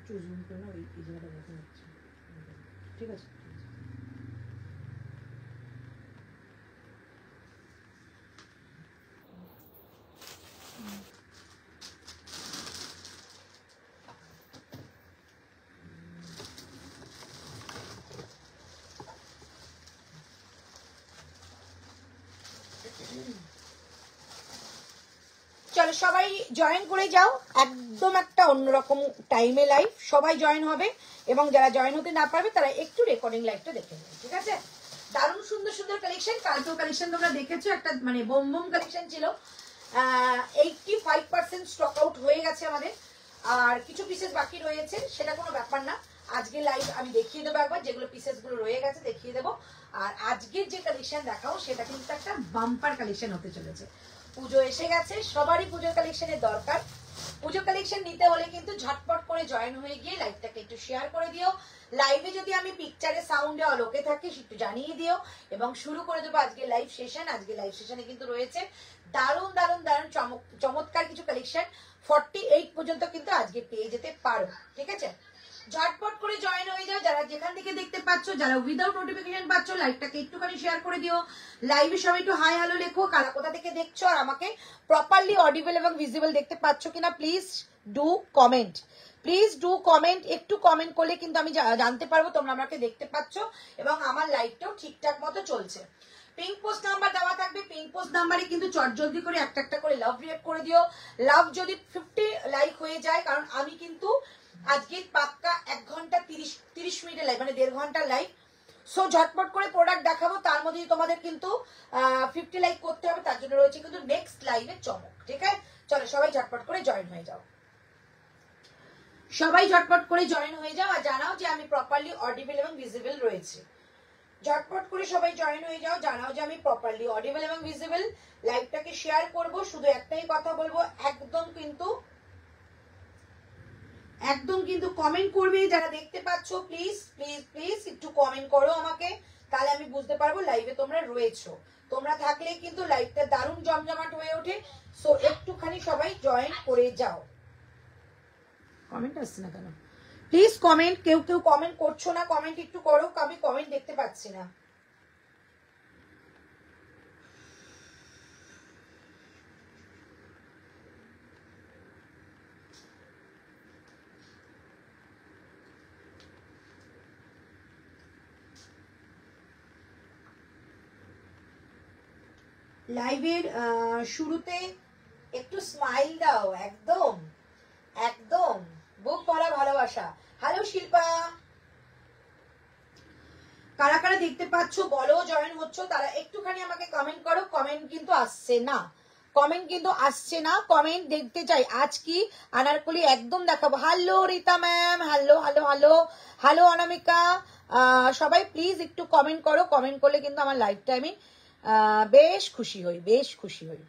একটু জুম করে না, ওই জায়গাটা দেখা যাচ্ছে। ঠিক আছে, চলো সবাই জয়েন করে যাও। একদম একটা অন্যরকম টাইমে লাইভ, সবাই জয়েন হবে এবং যারা জয়েন হতে না পারবে তারা একটু রেকর্ডিং লাইভটা দেখে নেবে, ঠিক আছে? দারুণ সুন্দর সুন্দর কালেকশন, কালকেও কালেকশন তোমরা দেখেছো, একটা মানে বোম বোম কালেকশন ছিল। 85% স্টক আউট হয়ে গেছে আমাদের, আর কিছু পিসেস বাকি রয়েছে, সেটা কোনো ব্যাপার না। আজকে লাইভ আমি দেখিয়ে দেবো একবার, যেগুলো পিসেস গুলো রয়ে গেছে দেখিয়ে দেবো। আর আজকের যে কালেকশন দেখাবো সেটা কিন্তু একটা বাম্পার কালেকশন হতে চলেছে। পুজো এসে গেছে, সবারই পুজোর কালেকশনের দরকার। পুজো কালেকশন নিতে হলে কিন্তু ঝটপট করে জয়েন হয়ে গিয়ে লাইভটাকে একটু শেয়ার করে দিও। লাইভে যদি আমি পিকচারে সাউন্ডে অলোকে থাকি একটু জানিয়ে দিও, এবং শুরু করে দেবো আজকে লাইভ সেশন। আজকে লাইভ সেশনে কিন্তু রয়েছে দারুণ দারুণ দারুণ চমৎকার কিছু কালেকশন। 48 পর্যন্ত কিন্তু আজকে পেয়ে যেতে পারো, ঠিক আছে? ঝটপট করে জয়েন হয়ে যাও, যারা যেখান থেকে দেখতে পাচ্ছ, যারা উইদাউট নোটিফিকেশন পাচ্ছ লাইভটাকে একটুখানি শেয়ার করে দিও। লাইভে সবাই একটু হাই হ্যালো লেখো, কারা কোথা থেকে দেখছো আর আমাকে প্রপারলি অডিবল এবং ভিজিবল দেখতে পাচ্ছ কিনা please do comment. Please do comment, একটু কমেন্ট করলে কিন্তু আমি জানতে পারবো তোমরা আমাকে দেখতে পাচ্ছ এবং আমার লাইভটাও ঠিকঠাক মতো চলছে। পিঙ্ক পোস্ট নাম্বার দেওয়া থাকবে, পিঙ্ক পোস্ট নাম্বারে কিন্তু চটজলদি করে একটা একটা করে লাভ রিয়েক্ট করে দিও। লাভ যদি 50 লাইক হয়ে যায়, কারণ আমি কিন্তু আজকে পাক্কা 1 ঘন্টা 30 মিনিটের লাইভ, মানে 1.5 ঘন্টার লাইভ। সো ঝটপট করে প্রোডাক্ট দেখাবো, তার মধ্যে তোমাদের কিন্তু 50 লাইক করতে হবে, তার জন্য রয়েছে কিন্তু নেক্সট লাইভের চমক, ঠিক আছে? চলো সবাই ঝটপট করে জয়েন হয়ে যাও, সবাই ঝটপট করে জয়েন হয়ে যাও আর জানাও যে আমি প্রপারলি অডিবল এবং ভিজিবল রয়েছে। ঝটপট করে সবাই জয়েন হয়ে যাও, জানাও যে আমি প্রপারলি অডিবল এবং ভিজিবল। লাইভটাকে শেয়ার করব, শুধু একটাই কথা বলবো, একদম কিন্তু কমেন্ট করবে যারা দেখতে পাচ্ছ। প্লিজ প্লিজ প্লিজ একটু কমেন্ট করো আমাকে, তাহলে আমি বুঝতে পারবো লাইভে তোমরা রয়েছো। তোমরা থাকলে কিন্তু লাইভটা দারুণ জমজমাট হয়ে ওঠে। সো একটুখানি সবাই জয়েন করে যাও। কমেন্ট আসছে না কেন? প্লিজ কমেন্ট, কেউ কেউ কমেন্ট করছো না, কমেন্ট একটু করো, আমি কমেন্ট দেখতে পাচ্ছি না। লাইভের শুরুতে একটু স্মাইল দাও, একদম একদম বুক ভরা ভালোবাসা। হ্যালো শিল্পা, কারা কারা দেখতে পাচ্ছ বলো, জয়েন হচ্ছ তারা একটুখানি আমাকে কমেন্ট করো। কমেন্ট কিন্তু আসছে না, কমেন্ট কিন্তু আসছে না, কমেন্ট দেখতে চাই। আজ কি আনারকলি একদম দেখাবো। Hello Rita ma'am, hello hello hello hello Anamika, সবাই প্লিজ একটু কমেন্ট করো। কমেন্ট করলে কিন্তু আমার লাইভটা আমি বেশ খুশি হই, বেশ খুশি হই।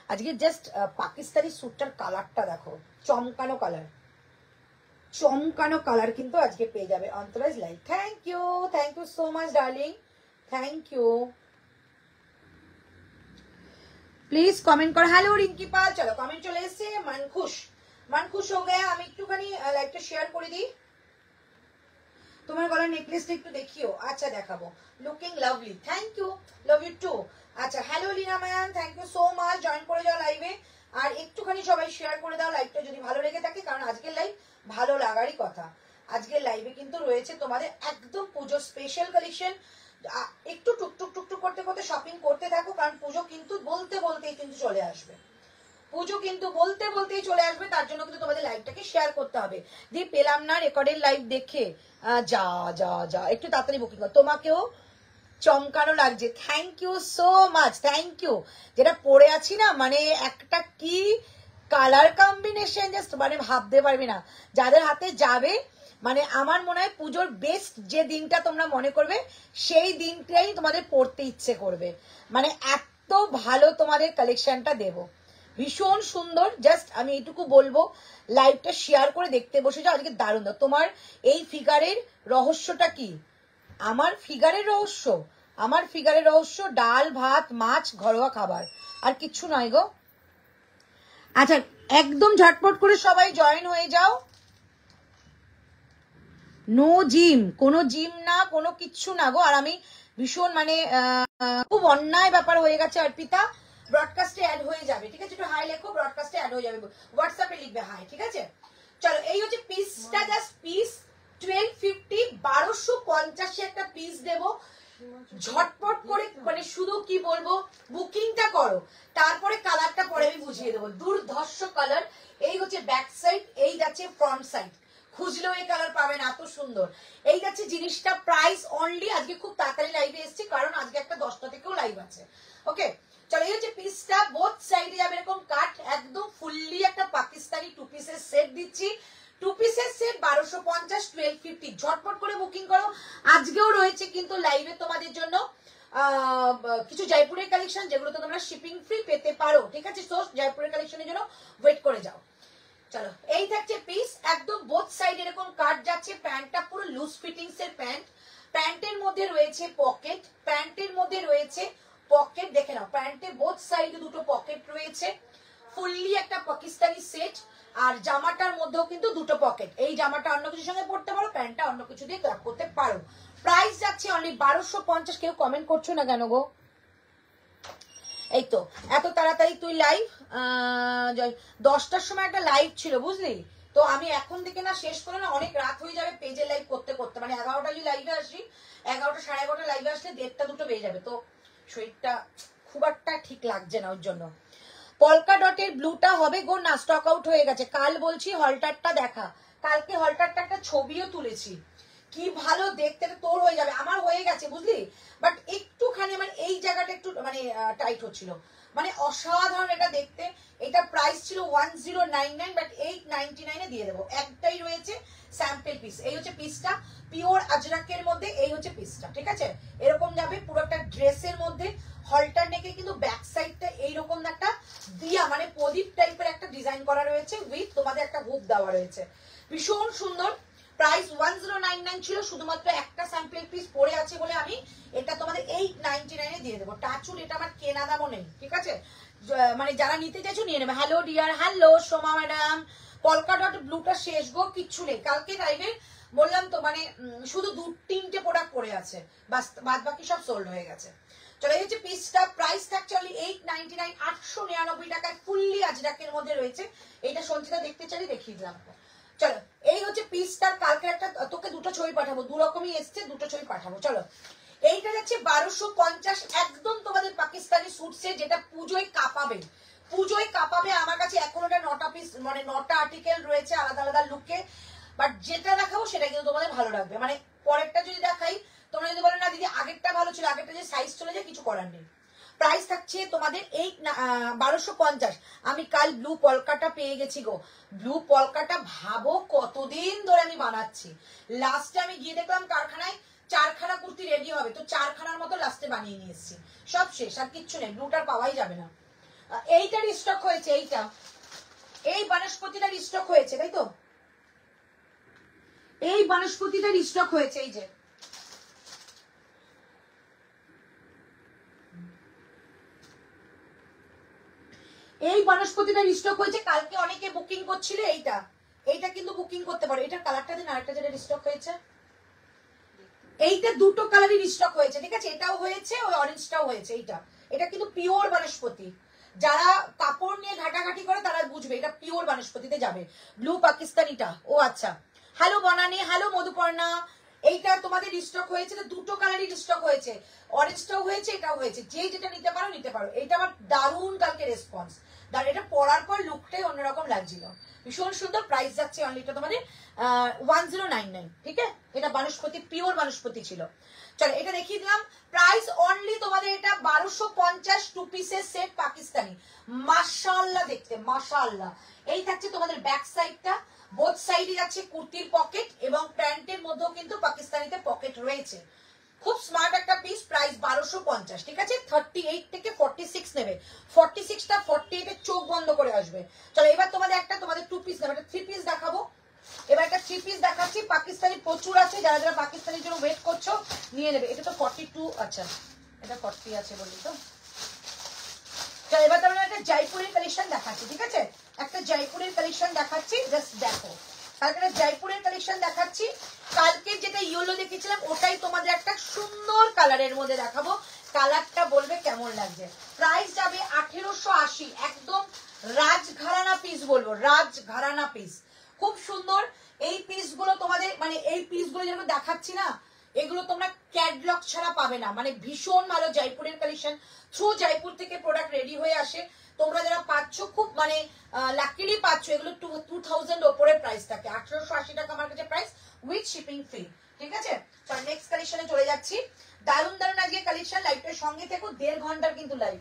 আজকে জাস্ট পাকিস্তানি স্যুটটার কালারটা দেখো, চমকানো কালার, চমকানো কালার কিন্তু আজকে পেয়ে যাবে অন্তরাজ live. Thank you so much darling, thank you. Please comment করো। হ্যালো রিঙ্কি পাল, চলো কমেন্ট চলে এসেছে। মনখুশ হো গয়া। আমি একটুখানি লাইভটা শেয়ার করে দিই। তোমার গলার নেকলেসটা একটু দেখিও। আচ্ছা দেখাবো, looking lovely, thank you, love you too. আচ্ছা hello Leena ma'am, thank you so much, join করে যাও লাইভে। আর একটুখানি সবাই শেয়ার করে দাও লাইভটা যদি ভালো লেগে থাকে, কারণ আজকের লাইভ ভালো লাগারই কথা। আজকের লাইভে কিন্তু রয়েছে তোমাদের একদম পুজো স্পেশাল কালেকশন। একটু টুকটুক টুকটুক করতে করতে শপিং করতে থাকো, কারণ পুজো কিন্তু বলতে বলতেই কিন্তু চলে আসবে, পুজো কিন্তু বলতে বলতেই চলে আসবে। তার জন্য কিন্তু তোমাদের লাইভটাকে শেয়ার করতে হবে। দিয়ে পেলাম না রেকর্ডের লাইভ দেখে, যা যা যা একটু তাড়াতাড়ি বুকিং কর। তোমাকেও চমকানো লাগছে, thank you so much, thank you. যেটা পরে আছি না, মানে একটা কি কালার কম্বিনেশন, জাস্ট মানে ভাবতে পারবি না। যাদের হাতে যাবে, মানে আমার মনে হয় পুজোর বেস্ট যে দিনটা তোমরা মনে করবে, সেই দিনটাই তোমাদের পড়তে ইচ্ছে করবে। মানে এত ভালো তোমাদের কালেকশনটা দেবো, ভীষণ সুন্দর। জাস্ট আমি এইটুকু বলবো, লাইভটা শেয়ার করে দেখতে বসে যাও। আজকে দারুণ। তোমার এই ফিগারের রহস্যটা কি? আমার ফিগারের রহস্য, আমার ফিগারের রহস্য ডাল ভাত মাছ, ঘরোয়া খাবার, আর কিচ্ছু নয় গো। আচ্ছা একদম ঝটপট করে সবাই জয়েন হয়ে যাও। নো জিম, কোনো জিম না, কোনো কিচ্ছু না গো। আর আমি ভীষণ মানে খুব অন্যায় ব্যাপার হয়ে গেছে অর্পিতা। ব্রডকাস্টে অ্যাড হয়ে যাবে, ঠিক আছে? একটু হাই লেখো, ব্রডকাস্টে অ্যাড হয়ে যাবে, হোয়াটসঅ্যাপে লিখবে হাই, ঠিক আছে? চলো, এই হচ্ছে পিসটা, জাস্ট পিস 1250, 1250 একটা পিস দেবো। ঝটপট করে মানে শুধু কি বলবো, বুকিংটা করো, তারপরে কালারটা পরে আমি বুঝিয়ে দেবো। দুর্ধর্ষ কালার। এই হচ্ছে ব্যাক সাইড, এই যাচ্ছে ফ্রন্ট সাইড। খুঁজলেও এই কালার পাবেন, এত সুন্দর। এই যাচ্ছে জিনিসটা, প্রাইস অনলি। আজকে খুব তাড়াতাড়ি লাইভে এসেছি, কারণ আজকে একটা 10টা থেকেও লাইভ আছে। ওকে, চলো, এই হচ্ছে পিসটা, বোথ সাইডে যাবে এরকম কাট, একদম ফুললি একটা পাকিস্তানি 2 পিসের সেট দিচ্ছি। 2 পিসের সেট 1250, 1250। ঝটপট করে বুকিং করো। আজকেও রয়েছে কিন্তু লাইভে তোমাদের জন্য কিছু জয়পুরের কালেকশন, যেগুলো তো তোমরা শিপিং ফ্রি পেতে পারো, ঠিক আছে? তো জয়পুরের কালেকশনের জন্য ওয়েট করে যাও। চলো, এই থাকছে পিস, একদম বোথ সাইড এরকম কাট যাচ্ছে। প্যান্টটা পুরো লুজ ফিটিংস এর প্যান্ট। প্যান্টের মধ্যে রয়েছে পকেট, প্যান্টের মধ্যে রয়েছে পকেট, দেখে নাও, প্যান্টে বোথ সাইডে দুটো পকেট রয়েছে। ফুললি একটা পাকিস্তানি সেট। আর জামাটার মধ্যেও কিন্তু দুটো পকেট। এই জামাটা অন্য কিছুর সঙ্গে পড়তে পারো, প্যান্টটা অন্য কিছু দিয়ে ক্যাপ করতে পারো। প্রাইস যাচ্ছে অনলি 1250। কেউ কমেন্ট করছো না কেন গো? এই তো এত তাড়াতাড়ি তুই লাইভ, 10টার সময় একটা লাইভ ছিল, বুঝলি তো? আমি এখন থেকে না শেষ করে না অনেক রাত হয়ে যাবে পেজে লাইভ করতে করতে। মানে 11টা যদি লাইভে আসি, 11টা 11:30 লাইভে আসলে 1:30 2টো বেজে যাবে। তো শরীরটা খুব একটা ঠিক লাগছে না, ওর জন্য। পলকা ডটের ব্লুটা হবে গো না, স্টক আউট হয়ে গেছে। কাল বলছি হলটারটা দেখা, কালকে হলটারটা একটা ছবিও তুলেছি, কি ভালো দেখতে। তোর হয়ে যাবে, আমার হয়ে গেছে বুঝলি, বাট একটুখানি মানে এই জায়গাটা একটু মানে টাইট হচ্ছিল, মানে অসাধারণ এটা দেখতে। এটা প্রাইস ছিল 1099, বাট 899 এ দিয়ে দেবো। একটাই রয়েছে স্যাম্পল পিস। এই হচ্ছে পিসটা, পিওর আজরাকের মধ্যে। এই হচ্ছে পিসটা, ঠিক আছে? এরকম যাবে পুরো একটা ড্রেসের মধ্যে। হলটার নেকে কিন্তু ব্যাক সাইডটা এইরকম একটা দিয়া মানে প্রদীপ টাইপের একটা ডিজাইন করা রয়েছে, উইথ তোমাদের একটা হুপ দেওয়া রয়েছে, ভীষণ সুন্দর। প্রাইস 1099 ছিল, শুধুমাত্র একটা স্যাম্পল পিস পড়ে আছে বলে আমি এটা তোমাদের 899 এ দিয়ে দেবো। টাচুর এটা আমার কেনা দামও নেই, ঠিক আছে? মানে যারা নিতে চাইছো নিয়ে নেবে। Hello dear, hello Soma madam. Polka dot ব্লুটা শেষ গো, কিচ্ছু নেই। কালকে লাইভে বললাম তো, মানে শুধু 2-3টে প্রোডাক্ট পড়ে আছে, বাদ বাকি সব সোল্ড হয়ে গেছে। চলো, এই হচ্ছে পিসটা, প্রাইস থাকছে অনলি 899, 899 টাকায়। ফুললি আজরাকের মধ্যে রয়েছে। এইটা সঞ্চিতা দেখতে চাইলে দেখিয়ে দিলাম। চলো, এই হচ্ছে পিসটার। কালকে একটা তোকে দুটো ছবি পাঠাবো, দু রকমই এসছে, দুটো ছবি পাঠাবো। চলো, এইটা যাচ্ছে 1250, একদম তোমাদের পাকিস্তানি সুটসে, যেটা পুজোয় কাঁপাবে, পুজোয় কাঁপাবে। আমার কাছে এখন ওটা 9টা পিস মানে 9টা আর্টিকেল রয়েছে আলাদা আলাদা লুকে, বাট যেটা দেখাবো সেটা কিন্তু তোমাদের ভালো লাগবে। মানে পরেরটা যদি দেখাই, তোমরা যদি বলো না দিদি আগেরটা ভালো ছিল, আগেরটা যে সাইজ চলে যায়, কিছু করার নেই। প্রাইস থাকছে তোমাদের 1250। আমি কাল ব্লু পলকাটা পেয়ে গেছি গো। ব্লু পলকাটা ভাবো কতদিন ধরে আমি বানাচ্ছি। লাস্টে আমি গিয়ে দেখলাম কারখানায় 4খানা কুর্তি রেডি হবে, তো 4খানার মতো লাস্টে বানিয়ে নিয়ে এসেছি। সব শেষ, আর কিচ্ছু নেই। ব্লুটার পাওয়াই যাবে না। এইটার স্টক হয়েছে, এইটা, এই বনস্পতিটার স্টক হয়েছে, তাই তো? এই বনস্পতিটার স্টক হয়েছে, এই যে এই বনস্পতিটার স্টক হয়েছে। কালকে অনেকে বুকিং করছিল এইটা, এইটা কিন্তু বুকিং করতে পারো। এটার কালারটা দিন, আরেকটা যেটা স্টক হয়েছে, এইটা দুটো কালারই স্টক হয়েছে, ঠিক আছে? এটাও হয়েছে, ওই অরেঞ্জটাও হয়েছে। এইটা, এটা কিন্তু পিওর বনস্পতি। যারা কাপড় নিয়ে ঘাটাঘাটি করে তারা বুঝবে, এটা পিওর বনস্পতিতে যাবে। ব্লু পাকিস্তানিটা, ও আচ্ছা। Hello Banani, hello Madhuparna. এইটা তোমাদের স্টক হয়েছে, দুটো কালারই স্টক হয়েছে, অরেঞ্জটাও হয়েছে, এটাও হয়েছে। যে যেটা নিতে পারো নিতে পারো। এটা আমার দারুণ কালকে রেসপন্স, এটা পরার পর লুকটাই অন্যরকম লাগছিল, ভীষণ সুন্দর। প্রাইস যাচ্ছে অনলিটা তোমাদের 1099, ঠিক আছে? এটা বনস্পতি, পিওর বনস্পতি ছিল। চলো, এটা দেখিয়ে দিলাম। প্রাইস অনলি তোমাদের এটা 1250, 2 পিসের সেট পাকিস্তানি। মাশাআল্লাহ দেখতে, মাশাআল্লাহ। এই থাকছে তোমাদের ব্যাক সাইডটা, বোথ সাইডে যাচ্ছে কুর্তির পকেট, এবং প্যান্টের মধ্যেও কিন্তু পাকিস্তানিতে পকেট রয়েছে। খুব স্মার্ট একটা পিস। প্রাইস 1250, ঠিক আছে? 38 থেকে 46 নেবে। 46টা 48 এর চোখ বন্ধ করে আসবে। চলো, এবার তোমাদের একটা, তোমাদের 2 পিস নেবে, একটা 3 পিস দেখাবো। এবার একটা 3 পিস দেখাচ্ছি। পাকিস্তানি প্রচুর আছে, যারা যারা পাকিস্তানির জন্য ওয়েট করছো নিয়ে নেবে। এটা তো 42, আচ্ছা এটা 40 আছে বলি তো। চলো, এবার তোমাদের একটা জয়পুরের কালেকশন দেখাচ্ছি, ঠিক আছে? একটা জয়পুরের কালেকশন দেখাচ্ছি, জাস্ট দেখো। কালকে জয়পুরের কালেকশন দেখাচ্ছি। কালকে একটা ইয়েলো দেখেছিলাম, ওটাই তোমাদের একটা সুন্দর কালারের মধ্যে দেখাবো, কালারটা বলবে কেমন লাগছে। প্রাইস যাবে 1880, একদম রাজঘরানা পিস বলবো, রাজঘরানা পিস, খুব সুন্দর। এই পিসগুলো তোমাদের মানে এই পিসগুলো যেগুলো দেখাচ্ছি না, এগুলো তোমরা ক্যাটলগ ছাড়া পাবে না, মানে ভীষণ ভালো জয়পুরের কালেকশন, থ্রু জয়পুর থেকে প্রোডাক্ট রেডি হয়ে আসে। তোমরা যারা পাচ্ছ খুব মানে লাকিলি পাচ্ছ, এগুলো 2000 ওপরে প্রাইস থাকে, 1880 টাকা আমার কাছে প্রাইস উইথ শিপিং ফ্রি। ঠিক আছে, তো নেক্সট কালেকশনে চলে যাচ্ছি। দারুন দারুন আজকে কালেকশন, লাইভটার সঙ্গে থেকো, 1.5 ঘন্টার কিন্তু লাইভ।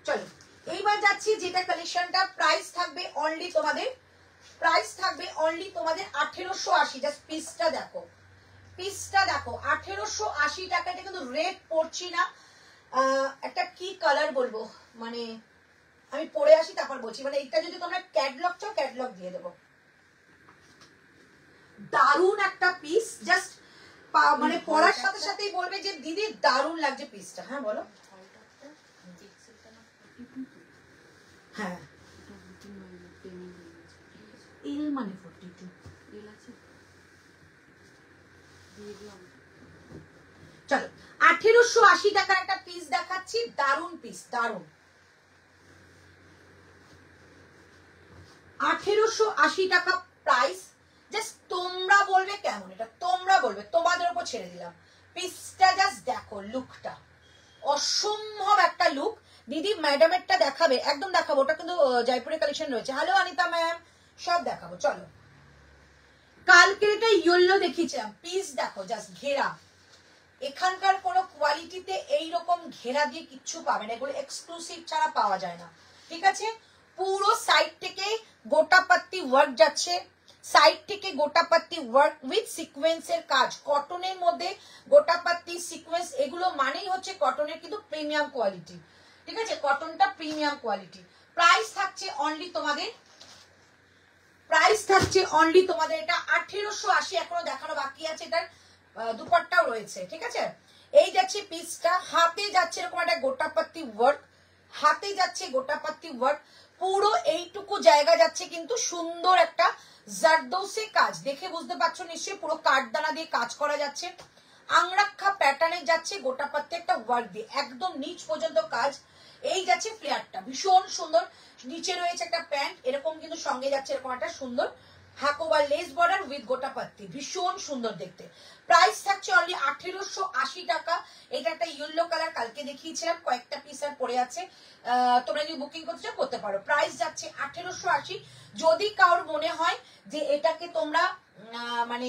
চলো এইবার যাচ্ছি যেটা কালেকশনটা প্রাইস থাকবে অনলি তোমাদের, প্রাইস থাকবে অনলি তোমাদের 1880। জাস্ট পিসটা দেখো, পিসটা দেখো 1880 টাকাতে কিন্তু রেট পড়ছি না। একটা কি কালার বলবো, মানে আমি পরে আসি তারপর বলছি, মানে এটা যদি তোমরা ক্যাটলগ চাও ক্যাটলগ দিয়ে দেবো। দারুন একটা পিস, জাস্ট মানে পরার সাথে সাথেই বলবে যে দিদি দারুন লাগছে পিসটা। হ্যাঁ বলো। হ্যাঁ এল মানে 42 এল আছে। চলো 1880 টাকার একটা পিস দেখাচ্ছি, দারুন পিস, দারুন। 1880 টাকা প্রাইস, জাস্ট তোমরা বলবে কেমন, এটা তোমরা বলবে, তোমাদের উপর ছেড়ে দিলাম। পিসটা জাস্ট দেখো, লুকটা অসম্ভব একটা লুক। দিদি ম্যাডামেরটা দেখাবে, একদম দেখাবো, ওটা কিন্তু জয়পুরের কালেকশন রয়েছে। হ্যালো অনিতা ম্যাম, সব দেখাবো। চলো কালকে এটা ইয়েলো দেখিয়েছিলাম, পিস দেখো জাস্ট ঘেরা, এখানকার কোনো কোয়ালিটিতে এইরকম ঘেরা দিয়ে কিচ্ছু পাবে না, এগুলো এক্সক্লুসিভ ছাড়া পাওয়া যায় না। ঠিক আছে, পুরো সাইড থেকে গোটাপাত্তি ওয়ার্ক যাচ্ছে, সাইড থেকে গোটাপাত্তি ওয়ার্ক উইথ সিকোয়েন্সের কাজ, কটনের মধ্যে গোটাপাত্তি সিকোয়েন্স, এগুলো মানেই হচ্ছে কটনের কিন্তু প্রিমিয়াম কোয়ালিটি। ঠিক আছে, কটনটা প্রিমিয়াম কোয়ালিটি। প্রাইস থাকছে অনলি তোমাদের, প্রাইস থাকছে অনলি তোমাদের এটা 1880, এখনো দেখানো বাকি আছে, এটার দুপাট্টাও রয়েছে। ঠিক আছে, এই যাচ্ছে পিসটা, হাতে যাচ্ছে এরকম একটা গোটাপাত্তি ওয়ার্ক, হাতে যাচ্ছে গোটাপাত্তি ওয়ার্ক, পুরো এইটুকু জায়গা যাচ্ছে কিন্তু সুন্দর একটা জারদৌসি কাজ, দেখে বুঝতে পারছো নিশ্চয়ই, পুরো কাঠদানা দিয়ে কাজ করা যাচ্ছে, আংরাক্ষা প্যাটার্নে যাচ্ছে গোটাপাত্তি একটা ওয়ার্ক দিয়ে, একদম নিচ পর্যন্ত কাজ। এই যাচ্ছে ফ্লেয়ারটা ভীষণ সুন্দর, নিচে রয়েছে একটা প্যান্ট, এরকম কিন্তু সঙ্গে যাচ্ছে এরকম একটা সুন্দর হাকোবা লেস বর্ডার উইথ গোটাপাত্তি, ভীষণ সুন্দর দেখতে। প্রাইস থাকছে অনলি 1880 টাকা। এটা একটা ইয়েলো কালার, কালকে দেখিয়েছিলাম, কয়েকটা পিস আর পড়ে আছে, তোমরা যদি বুকিং করতে চাও করতে পারো। প্রাইস যাচ্ছে 1880। যদি কারোর মনে হয় যে এটাকে তোমরা মানে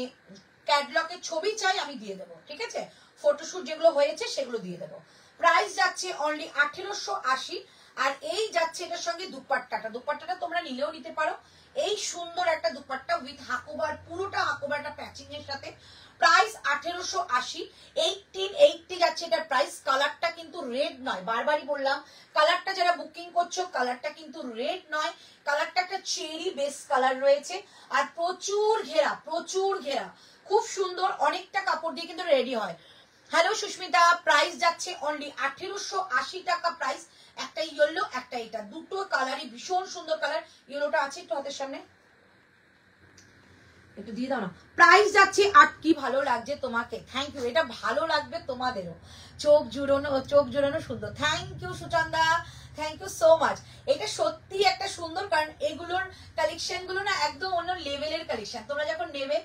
ক্যাটলগের ছবি চাই, আমি দিয়ে দেবো। ঠিক আছে, ফটোশুট যেগুলো হয়েছে সেগুলো দিয়ে দেবো। প্রাইস যাচ্ছে অনলি 1880। আর এই যাচ্ছে এটার সঙ্গে দুপাট্টাটা, দুপাট্টাটা তোমরা নিলেও নিতে পারো, এই সুন্দর একটা দুপাট্টা উইথ হাকোবার, পুরোটা হাকোবার একটা প্যাচিং এর সাথে। প্রাইস 1880। 1880 যাচ্ছে এটার প্রাইস। কালারটা কিন্তু রেড নয়, বারবারই বললাম, কালারটা যারা বুকিং করছো কালারটা কিন্তু রেড নয়, কালারটা একটা চেরি বেস কালার রয়েছে, আর প্রচুর ঘেরা, প্রচুর ঘেরা, খুব সুন্দর, অনেকটা কাপড় দিয়ে কিন্তু রেডি হয়। হ্যালো সুস্মিতা, প্রাইস যাচ্ছে অনলি 1880 টাকা প্রাইস। একটা ইয়েলো, একটা এটা, দুটো কালারই ভীষণ সুন্দর কালার। ইয়েলোটা আছে একটু হাতের সামনে, একটু দিয়ে দাও না। প্রাইস যাচ্ছে, আর কি ভালো লাগছে তোমাকে, থ্যাংক ইউ, এটা ভালো লাগবে তোমাদেরও, চোখ জুড়ানো, চোখ জুড়ানো সুন্দর। Thank you Suchanda, thank you so much. এটা সত্যি একটা সুন্দর, কারণ এগুলোর কালেকশন গুলো না একদম অন্য লেভেলের কালেকশন। তোমরা যখন নেবে,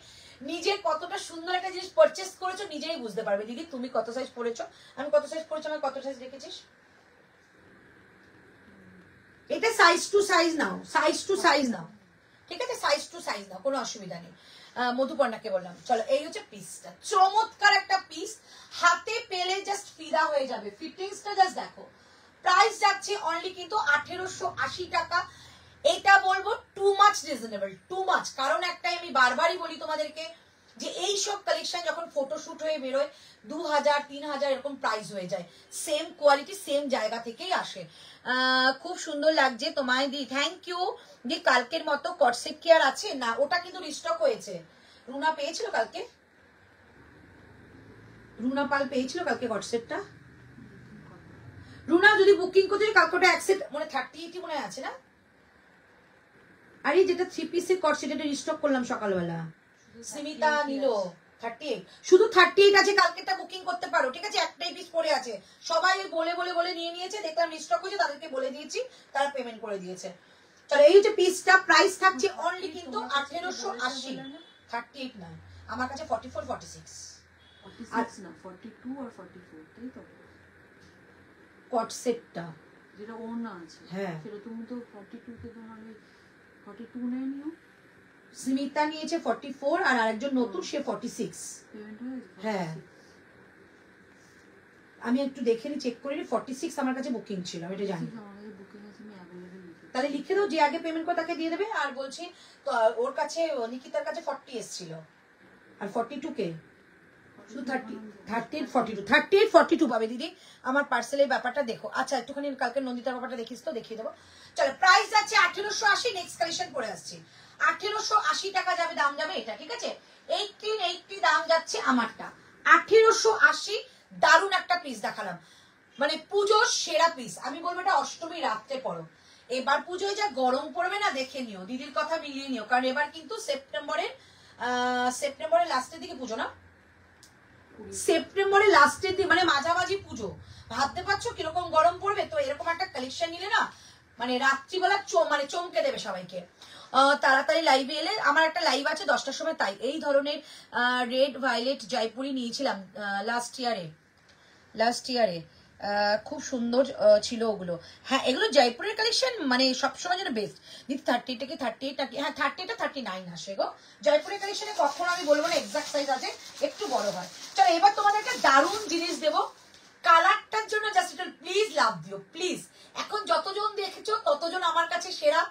নিজের কতটা সুন্দর একটা জিনিস পারচেস করেছো নিজেই বুঝতে পারবে। দিদি তুমি কত সাইজ পরেছো, আমি কত সাইজ পরেছি, আমি কত সাইজ রেখেছিস, এটা সাইজ টু সাইজ নাও, সাইজ টু সাইজ নাও। ঠিক আছে, সাইজ টু সাইজ নাও, কোনো অসুবিধা নেই। মধুপর্ণাকে বললাম। চলো এই হচ্ছে পিসটা, চমৎকার একটা পিস, হাতে পেলে জাস্ট ফিদা হয়ে যাবে, ফিটিংসটা জাস্ট দেখো। প্রাইস যাচ্ছে অনলি কিন্তু 1880 টাকা। এটা বলবো too much reasonable, too much, কারণ একটাই আমি বারবারই বলি তোমাদেরকে, যে এই সব কালেকশন যখন ফটোশুট হয়ে বেরোয় 2000 3000 এরকম প্রাইস হয়ে যায়, সেম কোয়ালিটি সেম জায়গা থেকেই আসে। খুব সুন্দর লাগছে তোমায় দি, থ্যাংক ইউ। দি কালকের মতো কটসেট কি আর আছে না, ওটা কিন্তু রিস্টক হয়েছে। রুনা পেয়েছিল কালকে, রুনা পাল পেয়েছিল কালকে কটসেটটা, রুনা যদি বুকিং করতে কালকে অ্যাকসেপ্ট মানে 38 মনে আছে না? আরে যেটা 3 পিসের কট সেটা রিস্টক করলাম সকালবেলা, স্মিতা নিল 38, শুধু 38 আছে, কালকেটা বুকিং করতে পারো, ঠিক আছে? একটাই পিস পড়ে আছে, সবাই বলে বলে বলে নিয়ে নিয়েছে, দেখলাম রিস্টক হয়েছে, তাদেরকে বলে দিয়েছি, তারা পেমেন্ট করে দিয়েছে। চলো এই হচ্ছে পিসটা, প্রাইস থাকছে অনলি কিন্তু 1880, 38 না আমার কাছে 44 46 না 42 আর 44 তাই তো কট সেটটা যেটা ওনা আছে, হ্যাঁ সেটা তুমি তো 42 কে তোমার 42 নেয় নিও। স্মিতা নিয়েছে 44 আর আরেকজন নতুন সে 46 পেমেন্ট হয়েছে। হ্যাঁ আমি একটু দেখে নি, চেক করে নি, 46 আমার কাছে বুকিং ছিল, আমি এটা জানি। আমার কাছে বুকিং আছে, আমি अवेलेबल লিখে তাহলে লিখে দাও, যে আগে পেমেন্ট করে তাকে দিয়ে দেবে। আর বলছি তো ওর কাছে নিকিতার কাছে 40 এসেছিল, আর 42 কে শুধু 38 42 পাবে দিদি। আমার পার্সেলের ব্যাপারটা দেখো। আচ্ছা একটুখানি কালকে নন্দিতার ব্যাপারটা দেখিস তো, দেখিয়ে দেবো। চলো প্রাইস যাচ্ছে 1880, নেক্সট কালেকশন পরে আসছি। 1880 টাকা যাবে, দাম যাবে এটা, ঠিক আছে? 1880 দাম যাচ্ছে আমারটা, 1880। দারুণ একটা পিস দেখালাম, মানে পুজোর সেরা পিস। আমি বলবো এটা অষ্টমী রাত্রে পরো, এবার পুজোয় যা গরম পড়বে না, দেখে নিও, দিদির কথা মিলিয়ে নিও, কারণ এবার কিন্তু সেপ্টেম্বরের লাস্টের দিকে পুজো না, সেপ্টেম্বরের লাস্টের দিন মানে মাঝামাঝি পুজো, ভাবতে পারছো কিরকম গরম পড়বে? তো এরকম একটা কালেকশন নিলে না মানে রাত্রিবেলা মানে চমকে দেবে সবাইকে। তাড়াতাড়ি লাইভে এলে, আমার একটা লাইভ আছে 10টার সময়, তাই এই ধরনের রেড ভায়োলেট জয়পুরি নিয়েছিলাম লাস্ট ইয়ারে, খুব সুন্দর ছিল ওগুলো। হ্যাঁ এগুলো জয়পুরের কালেকশন, মানে সবসময় যেন বেস্ট। দিদি 30 থেকে 38, হ্যাঁ 30টা 39 আসে গো। জয়পুরের কালেকশনে কখনো আমি বলবো না এক্সাক্ট সাইজ আছে, একটু বড় হয়। চলো এবার তোমাদের একটা দারুণ জিনিস দেবো, কালারটার জন্য জাস্ট একটু প্লিজ লাভ দিও প্লিজ। এখন যতজন দেখেছো ততজন আমার কাছে সেরা,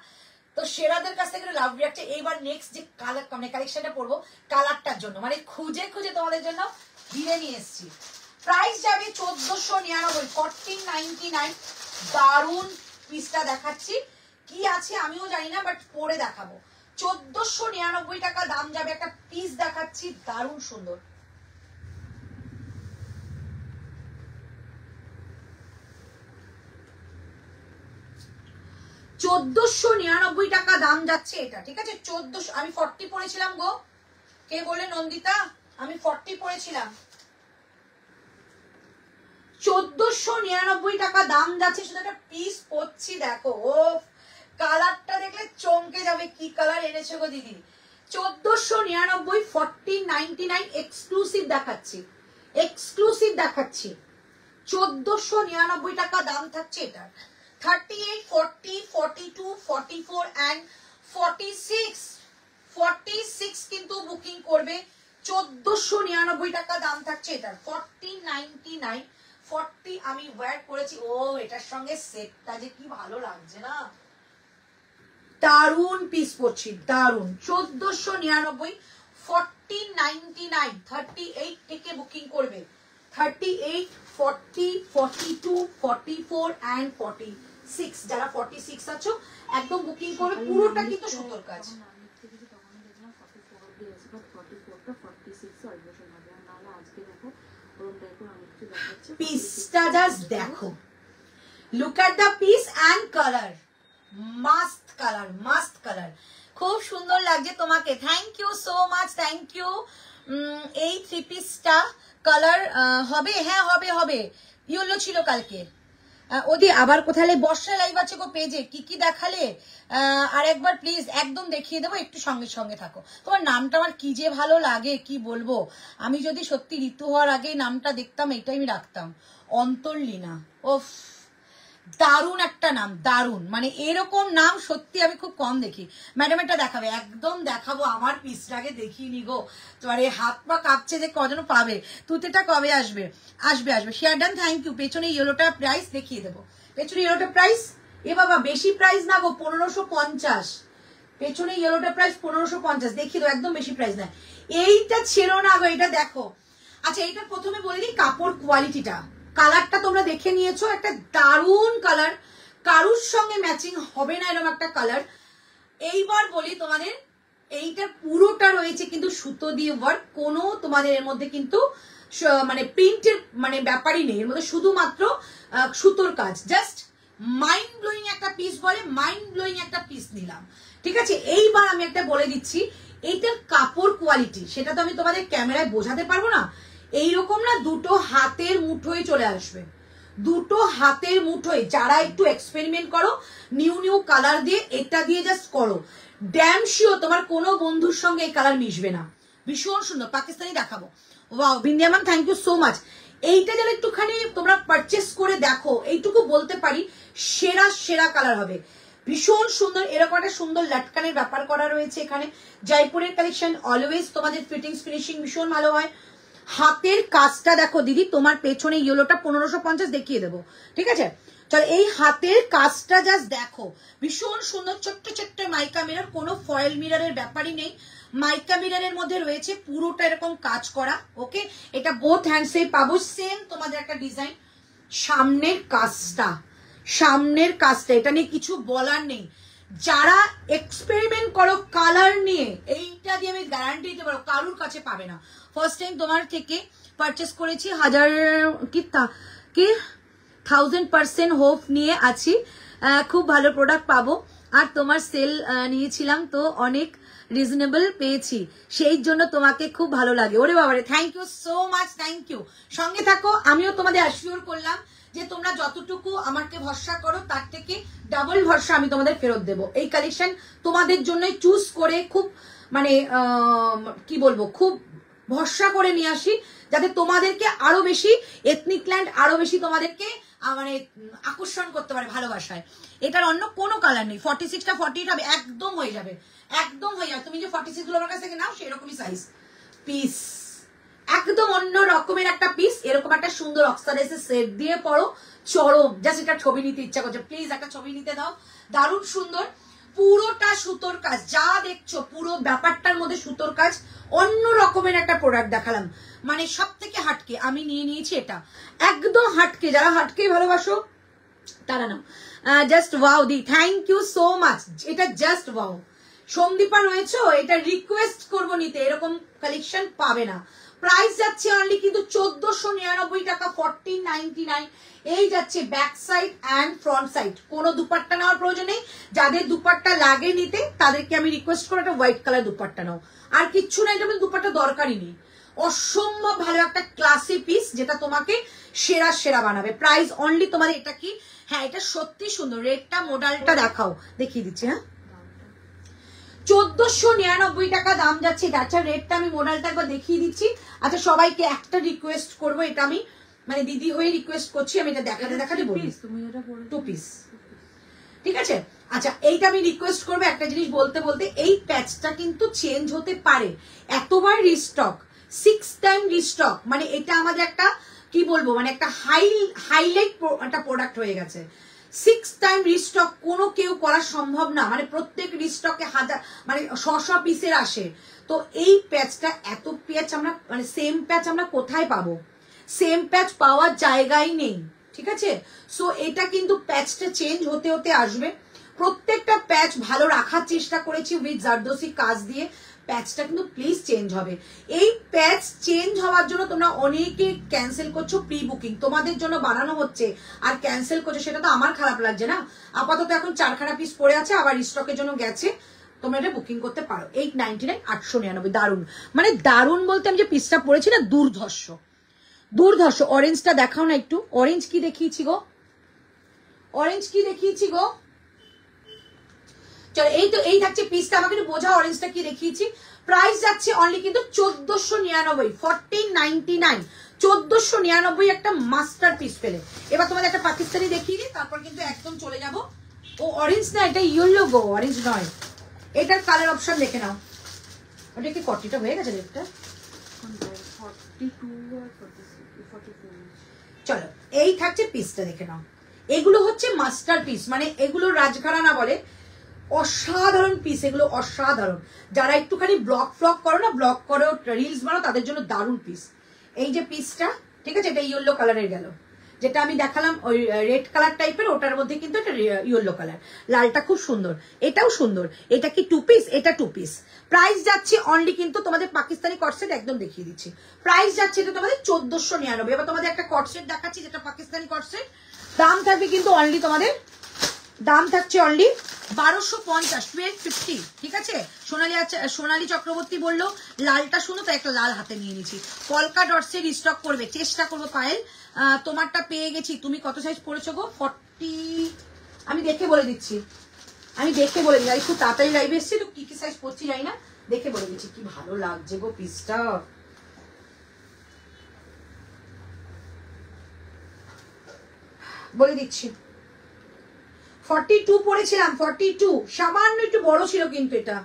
তো সেরাদের কাছ থেকে লাভ রাখছে। এইবার নেক্সট যে কালার মানে কালেকশনটা পড়বো কালারটার জন্য, মানে খুঁজে খুঁজে তোমাদের জন্য ঘিরে নিয়ে এসেছি। প্রাইস যাবে 1499, 1499। দারুন পিসটা দেখাচ্ছি, কি আছে আমিও জানি না, বাট পরে দেখাবো। 1499 টাকা দাম যাবে, একটা পিস দেখাচ্ছি দারুণ সুন্দর। 1499 টাকা দাম যাচ্ছে এটা, ঠিক আছে? 1400, আমি 40 পড়েছিলাম গো, কে বলে নন্দিতা? আমি 40 পড়েছিলাম। 1499 টাকা দাম যাচ্ছে, শুধু একটা পিস পড়ছি দেখো। ও কালারটা দেখলে চমকে যাবে, কি কালার এনেছো গো দিদি। 1499, 1499 এক্সক্লুসিভ দেখাচ্ছি, 1499 টাকা দাম থাকছে এটা। 38, 40, 42, 44 and 46 কিন্তু বুকিং করবে। 1499 টাকা দাম থাকছে এটা, 1499, 40 আমি ওয়্যার করেছি। ও এটার সঙ্গে সেটটা যে কি ভালো লাগছে না, দারুন পিস পড়ছি, দারুন। 1499, 1499, 38 থেকে বুকিং করবে। 38, 40, 42, 44 and 46, যারা 46 আছো একদম বুকিং করবে, পুরোটা কিন্তু সুন্দর কাজ। পিসটা জাস্ট দেখো, look at the piece and colour, must colour, must colour, খুব সুন্দর লাগছে তোমাকে। Thank you so much, thank you. এই 3 পিসটা কালার হবে, হ্যাঁ হবে হবে, ইয়েলো ছিল কালকে। ওদি আবার কোথায় বর্ষা লাইভ আছে গো পেজে, কি কি দেখালে আর একবার প্লিজ একদম দেখিয়ে দেবো, একটু সঙ্গে সঙ্গে থাকো। তোমার নামটা আমার কি যে ভালো লাগে কি বলবো, আমি যদি সত্যি ঋতু হওয়ার আগেই নামটা দেখতাম এটাই আমি রাখতাম, অন্তর্লীনা। ওফ দারুণ একটা নাম, দারুণ, মানে এরকম নাম সত্যি আমি খুব কম দেখি। ম্যাডাম এটা দেখাবে, একদম দেখাবো, আমার পিসটাকে দেখিনি গো, তোমার এই হাত পা কাঁপছে যে কজন পাবে। তুতেটা কবে আসবে? আসবে আসবে, শেয়ার ডান, থ্যাংক ইউ। পেছনে ইয়েলোটা প্রাইস দেখিয়ে দেবো, পেছনে ইয়েলোটা প্রাইস, এ বাবা বেশি প্রাইস না গো, 1550, পেছনে ইয়েলোটা প্রাইস 1550 দেখিয়ে দেবো, একদম বেশি প্রাইস না। এইটা ছিল না গো, এটা দেখো। আচ্ছা এইটা প্রথমে বলে দিই কাপড় কোয়ালিটিটা, কালারটা তোমরা দেখে নিয়েছো, একটা দারুণ কালার, কারুর সঙ্গে ম্যাচিং হবে না এরকম একটা কালার। এইবার বলি তোমাদের, এইটা পুরোটা রয়েছে কিন্তু সুতো দিয়ে ওয়ার্ক, কোনো তোমাদের এর মধ্যে কিন্তু মানে প্রিন্টের মানে ব্যাপারই নেই, এর মধ্যে শুধুমাত্র সুতোর কাজ। জাস্ট মাইন্ড ব্লোয়িং একটা পিস বলে, মাইন্ড ব্লোয়িং একটা পিস নিলাম, ঠিক আছে। এইবার আমি একটা বলে দিচ্ছি, এইটার কাপড় কোয়ালিটি সেটা তো আমি তোমাদের ক্যামেরায় বোঝাতে পারবো না। এইরকম না দুটো হাতের মুঠোয় চলে আসবে, দুটো হাতের মুঠোয়। যারা একটু এক্সপেরিমেন্ট করো নিউ নিউ কালার দিয়ে, এটা দিয়ে জাস্ট করো, ড্যাম শিওর তোমার কোনো বন্ধুর সঙ্গে এই কালার মিশবে না। ভীষণ সুন্দর, পাকিস্তানি দেখাবো। Wow Bindiya ma'am, thank you so much. এইটা যেন একটুখানি তোমরা পারচেস করে দেখো, এইটুকু বলতে পারি সেরা সেরা কালার হবে। ভীষণ সুন্দর, এরকম একটা সুন্দর লাটকানের ব্যাপার করা রয়েছে এখানে। জয়পুরের কালেকশন অলওয়েজ তোমাদের ফিটিংস ফিনিশিং ভীষণ ভালো হয়। হাতের কাজটা দেখো দিদি, তোমার পেছনে ইয়েলোটা 1550 দেখিয়ে দেবো, ঠিক আছে। চল এই হাতের কাজটা জাস্ট দেখো, ভীষণ সুন্দর। ছোট্ট ছোট্ট মাইকা মিরর, কোনো ফয়েল মিররের ব্যাপারই নেই। মাইকা মিররের মধ্যে রয়েছে পুরোটা এরকম কাজ করা। ওকে, এটা বোথ হ্যান্ডসে পাবো, সেম তোমাদের একটা ডিজাইন। সামনের কাজটা, সামনের কাজটা, এটা নিয়ে কিছু বলার নেই। যারা এক্সপেরিমেন্ট করো কালার নিয়ে, এইটা দিয়ে আমি গ্যারান্টি দিতে পারো কারুর কাছে পাবে না। ফার্স্ট টাইম তোমার থেকে পারচেস করেছি, 1000% হোপ নিয়ে আছি, খুব ভালো প্রোডাক্ট পাবো। আর তোমার সেল নিয়েছিলাম তো অনেক রিজনেবল পেয়েছি, সেই জন্য তোমাকে খুব ভালো লাগে। ওরে বাবারে, thank you so much, thank you. সঙ্গে থাকো, আমিও তোমাদের অ্যাসিওর করলাম যে তোমরা যতটুকু আমাকে ভরসা করো তার থেকে ডাবল ভরসা আমি তোমাদের ফেরত দেবো। এই কালেকশন তোমাদের জন্যই চুজ করে খুব মানে কি বলবো, খুব ভরসা করে নিয়ে আসি, যাতে তোমাদেরকে আরো বেশি এথনিক ল্যান্ড আরো বেশি তোমাদেরকে মানে আকর্ষণ করতে পারে ভালোবাসায়। এটার অন্য কোনো কালার নেই। 46টা 48 হবে, একদম হয়ে যাবে, একদম হয়ে যাবে। তুমি যে 46 গুলো আমার কাছ থেকে নাও সেরকমই সাইজ পিস, একদম অন্য রকমের একটা পিস। এরকম একটা সুন্দর অক্সাইডাইজের সেট দিয়ে পড়ো, চরম। জাস্ট এটা ছবি নিতে ইচ্ছা করছে, প্লিজ একটা ছবি নিতে দাও। দারুণ সুন্দর, পুরোটা সুতোর কাজ, যা দেখছো পুরো ব্যাপারটার মধ্যে সুতোর কাজ। অন্য রকমের একটা প্রোডাক্ট দেখালাম, মানে সব থেকে হাটকে আমি নিয়ে নিয়েছি এটা, একদম হাটকে। যারা হাটকে ভালোবাসো তারা নাও। জাস্ট ওয়াও দি, থ্যাংক ইউ সো মাচ। এটা জাস্ট ওয়াও। সন্দীপা রয়েছে, এটা রিকোয়েস্ট করবো নিতে, এরকম কালেকশন পাবে না। প্রাইস যাচ্ছে অনলি কিন্তু 1499 টাকা, 1499। এই যাচ্ছে back side and front side. কোনো দুপাট্টা নেওয়ার প্রয়োজন নেই। যাদের দুপাট্টা লাগে নিতে তাদেরকে আমি রিকোয়েস্ট করবো একটা হোয়াইট কালার দুপাট্টা নাও, আর কিচ্ছু নাই, এটা দুপাট্টা দরকারই নেই। অসম্ভব ভালো একটা ক্লাসি পিস, যেটা তোমাকে সেরা সেরা বানাবে। প্রাইস অনলি তোমাদের এটা কি, হ্যাঁ এটা সত্যি সুন্দর। রেটটা মডেলটা দেখাও, দেখিয়ে দিচ্ছি। হ্যাঁ 1499 টাকা দাম যাচ্ছে। আচ্ছা রেটটা আমি মডেলটা একবার দেখিয়ে দিচ্ছি। আচ্ছা সবাইকে একটা রিকোয়েস্ট করবো, এটা আমি মানে দিদি হয়ে রিকোয়েস্ট করছি, আমি এটা দেখাতে দেখাতে বলি। টু পিস, ঠিক আছে। আচ্ছা এইটা আমি রিকোয়েস্ট করবো একটা জিনিস বলতে বলতে, এই প্যাচটা কিন্তু চেঞ্জ হতে পারে। এতবার রিস্টক, 6 টাইম রিস্টক, মানে এটা আমাদের একটা কি বলবো, মানে একটা হাইলাইট একটা প্রোডাক্ট হয়ে গেছে। 6 টাইম রিস্টক কোনো কেউ করা সম্ভব না, মানে প্রত্যেক রিস্টকে হাজার মানে 100 পিসের আসে। তো এই প্যাচটা, এত প্যাচ আমরা মানে সেম প্যাচ আমরা কোথায় পাবো, সেম প্যাচ পাওয়ার জায়গায় নেই, ঠিক আছে। সো এটা কিন্তু প্যাচটা চেঞ্জ হতে হতে আসবে। প্রত্যেকটা প্যাচ ভালো রাখার চেষ্টা করেছি উইথ জারদোসি কাজ দিয়ে, প্যাচটা কিন্তু প্লিজ চেঞ্জ হবে। এই প্যাচ চেঞ্জ হওয়ার জন্য তোমরা অনেকে ক্যান্সেল করছো, প্রি বুকিং তোমাদের জন্য বানানো হচ্ছে আর ক্যান্সেল করছো, সেটা তো আমার খারাপ লাগছে না। আপাতত এখন 4খানা পিস পড়ে আছে, আবার স্টকের জন্য গেছে, তোমরা এটা বুকিং করতে পারো। 899, 899, দারুণ। মানে দারুণ বলতে আমি যে পিসটা পড়েছি না, দুর্ধর্ষ দুর্ধর্ষ। অরেঞ্জটা দেখাও না একটু, অরেঞ্জ কি দেখিয়েছি গো, অরেঞ্জ কি দেখিয়েছি গো। চলো এই তো এই থাকছে পিসটা, আমাকে একটু বোঝা অরেঞ্জটা কি দেখিয়েছি। প্রাইস যাচ্ছে অনলি কিন্তু 1499, 1499, 1499 একটা মাস্টার পিস পেলে। এবার তোমাদের একটা পাকিস্তানি দেখিয়ে দিই, তারপর কিন্তু একদম চলে যাব। ও অরেঞ্জ না, এটা ইয়েলো গো, অরেঞ্জ নয়। এটার কালার অপশন দেখে নাও। ওটা কি 40টা হয়ে গেছে রেটটা? চলো এই থাকছে পিসটা, দেখে নাও। এগুলো হচ্ছে মাস্টার পিস, মানে এগুলো রাজঘরানা বলে, অসাধারণ পিস এগুলো, অসাধারণ। যারা একটুখানি ব্লগ ফ্লগ করো না, ব্লগ করো, রিলস বানাও, তাদের জন্য দারুণ পিস। এই যে পিসটা, ঠিক আছে, এটা ইয়েলো কালারের গেল, যেটা আমি দেখালাম ওই রেড কালার টাইপের, ওটার মধ্যে কিন্তু এটা ইয়েলো কালার, লালটা খুব সুন্দর, এটাও সুন্দর। এটা কি 2 পিস? এটা 2 পিস। প্রাইস যাচ্ছে অনলি কিন্তু তোমাদের পাকিস্তানি কটসেট একদম দেখিয়ে দিচ্ছি, প্রাইস যাচ্ছে এটা তোমাদের 1499। এবার তোমাদের একটা কটসেট দেখাচ্ছি যেটা পাকিস্তানি কটসেট, দাম থাকবে কিন্তু অনলি তোমাদের, দাম থাকছে অনলি 1250, 1250, ঠিক আছে। সোনালী চক্রবর্তী বললো লালটা শুনো, তো একটা লাল হাতে নিয়ে নিয়েছি। কলকা ডটসের স্টক করবে, চেষ্টা করবো পায়েল। তোমারটা পেয়ে গেছি। তুমি কত সাইজ পড়েছো গো? 40, আমি দেখে বলে দিচ্ছি, আমি খুব তাড়াতাড়ি লাইভে এসেছি তো, কি কি সাইজ পড়ছি জানি না, দেখে বলে দিচ্ছি। কি ভালো লাগছে গো পিসটা, বলে দিচ্ছি। 42 পড়েছিলাম, 42, সামান্য একটু বড় ছিল কিন্তু এটা,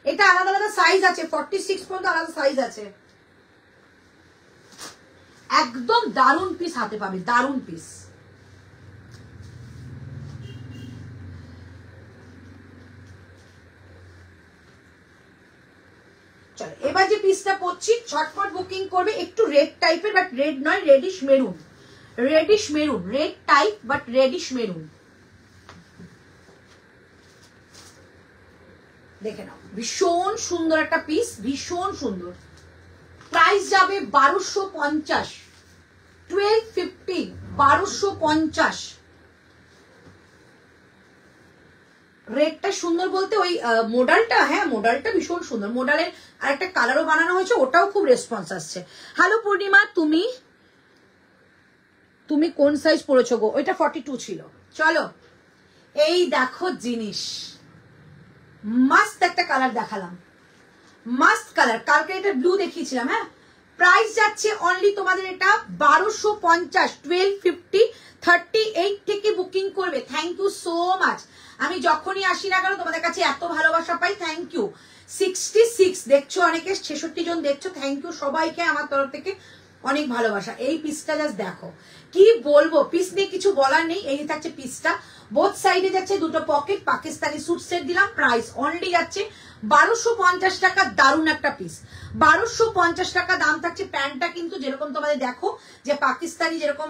এটা আলাদা আলাদা সাইজ আছে, 46 পর্যন্ত আলাদা সাইজ আছে। একদম দারুন পিস হাতে পাবে, দারুন পিস। চলো এবার যে পিসটা পড়ছি ঝটপট বুকিং করবে। একটু রেড টাইপের, বাট রেড নয়, radish maroon, radish maroon, red type but radish maroon. দেখে নাও, ভীষণ সুন্দর একটা পিস, ভীষণ সুন্দর। প্রাইস যাবে 1250, 1250, 1250। রেডটা সুন্দর বলতে ওই মডেলটা, হ্যাঁ মডেলটা ভীষণ সুন্দর। মডেলের আর একটা কালারও বানানো হয়েছে, ওটাও খুব রেসপন্স আসছে। হ্যালো পূর্ণিমা, তুমি কোন সাইজ পড়েছো গো? ওইটা 42 ছিল। চলো এই দেখো জিনিস, মাস্ত একটা কালার দেখালাম, মাস্ট কালার। কালকে এটা ব্লু দেখিয়েছিলাম। হ্যাঁ, প্রাইস যাচ্ছে অনলি তোমাদের এটা 1250, 1250, 38 থেকে বুকিং করবে। Thank you so much. আমি যখনই আসি না কেন তোমাদের কাছে এত ভালোবাসা পাই, থ্যাংক ইউ। 66 দেখছো, অনেকে 66 জন দেখছো, থ্যাংক ইউ সবাইকে আমার তরফ থেকে অনেক ভালোবাসা। এই পিসটা জাস্ট দেখো, কি বলবো, পিস নিয়ে কিছু বলার নেই। এই থাকছে পিসটা, বোথ সাইডে যাচ্ছে দুটো পকেট, পাকিস্তানি স্যুট সেট দিলাম। প্রাইস অনলি যাচ্ছে 1250 টাকা, দারুণ একটা পিস। 1250 টাকা দাম থাকছে। প্যান্টটা কিন্তু যেরকম তোমাদের দেখো যে পাকিস্তানি যেরকম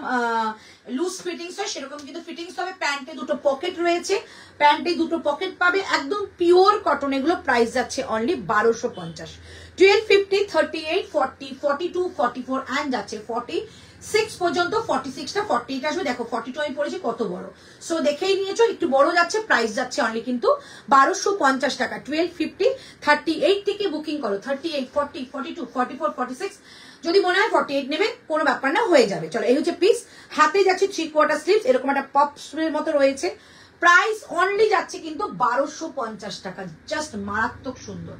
লুজ ফিটিংস হয় সেরকম কিন্তু ফিটিংস হবে। প্যান্টে দুটো পকেট রয়েছে, প্যান্টে দুটো পকেট পাবে, একদম পিওর কটন। এগুলো প্রাইস যাচ্ছে অনলি 1250, 1250, 38, 40, 42, 44 অ্যান্ড যাচ্ছে 46 পর্যন্ত। 46টা 48 আসবে। দেখো 42 আমি পড়েছি কত বড়, সো দেখেই নিয়েছো, একটু বড় যাচ্ছে। প্রাইস যাচ্ছে অনলি কিন্তু 1250 টাকা, 1250, 38 থেকে বুকিং করো। 38, 40, 42, 44, 46, যদি মনে হয় 48 নেবে, কোনো ব্যাপার না, হয়ে যাবে। চলো এই হচ্ছে পিস। হাতে যাচ্ছে 3/4 স্লিভস, এরকম একটা পপসের মতো রয়েছে। প্রাইস অনলি যাচ্ছে কিন্তু 1250 টাকা, জাস্ট মারাত্মক সুন্দর।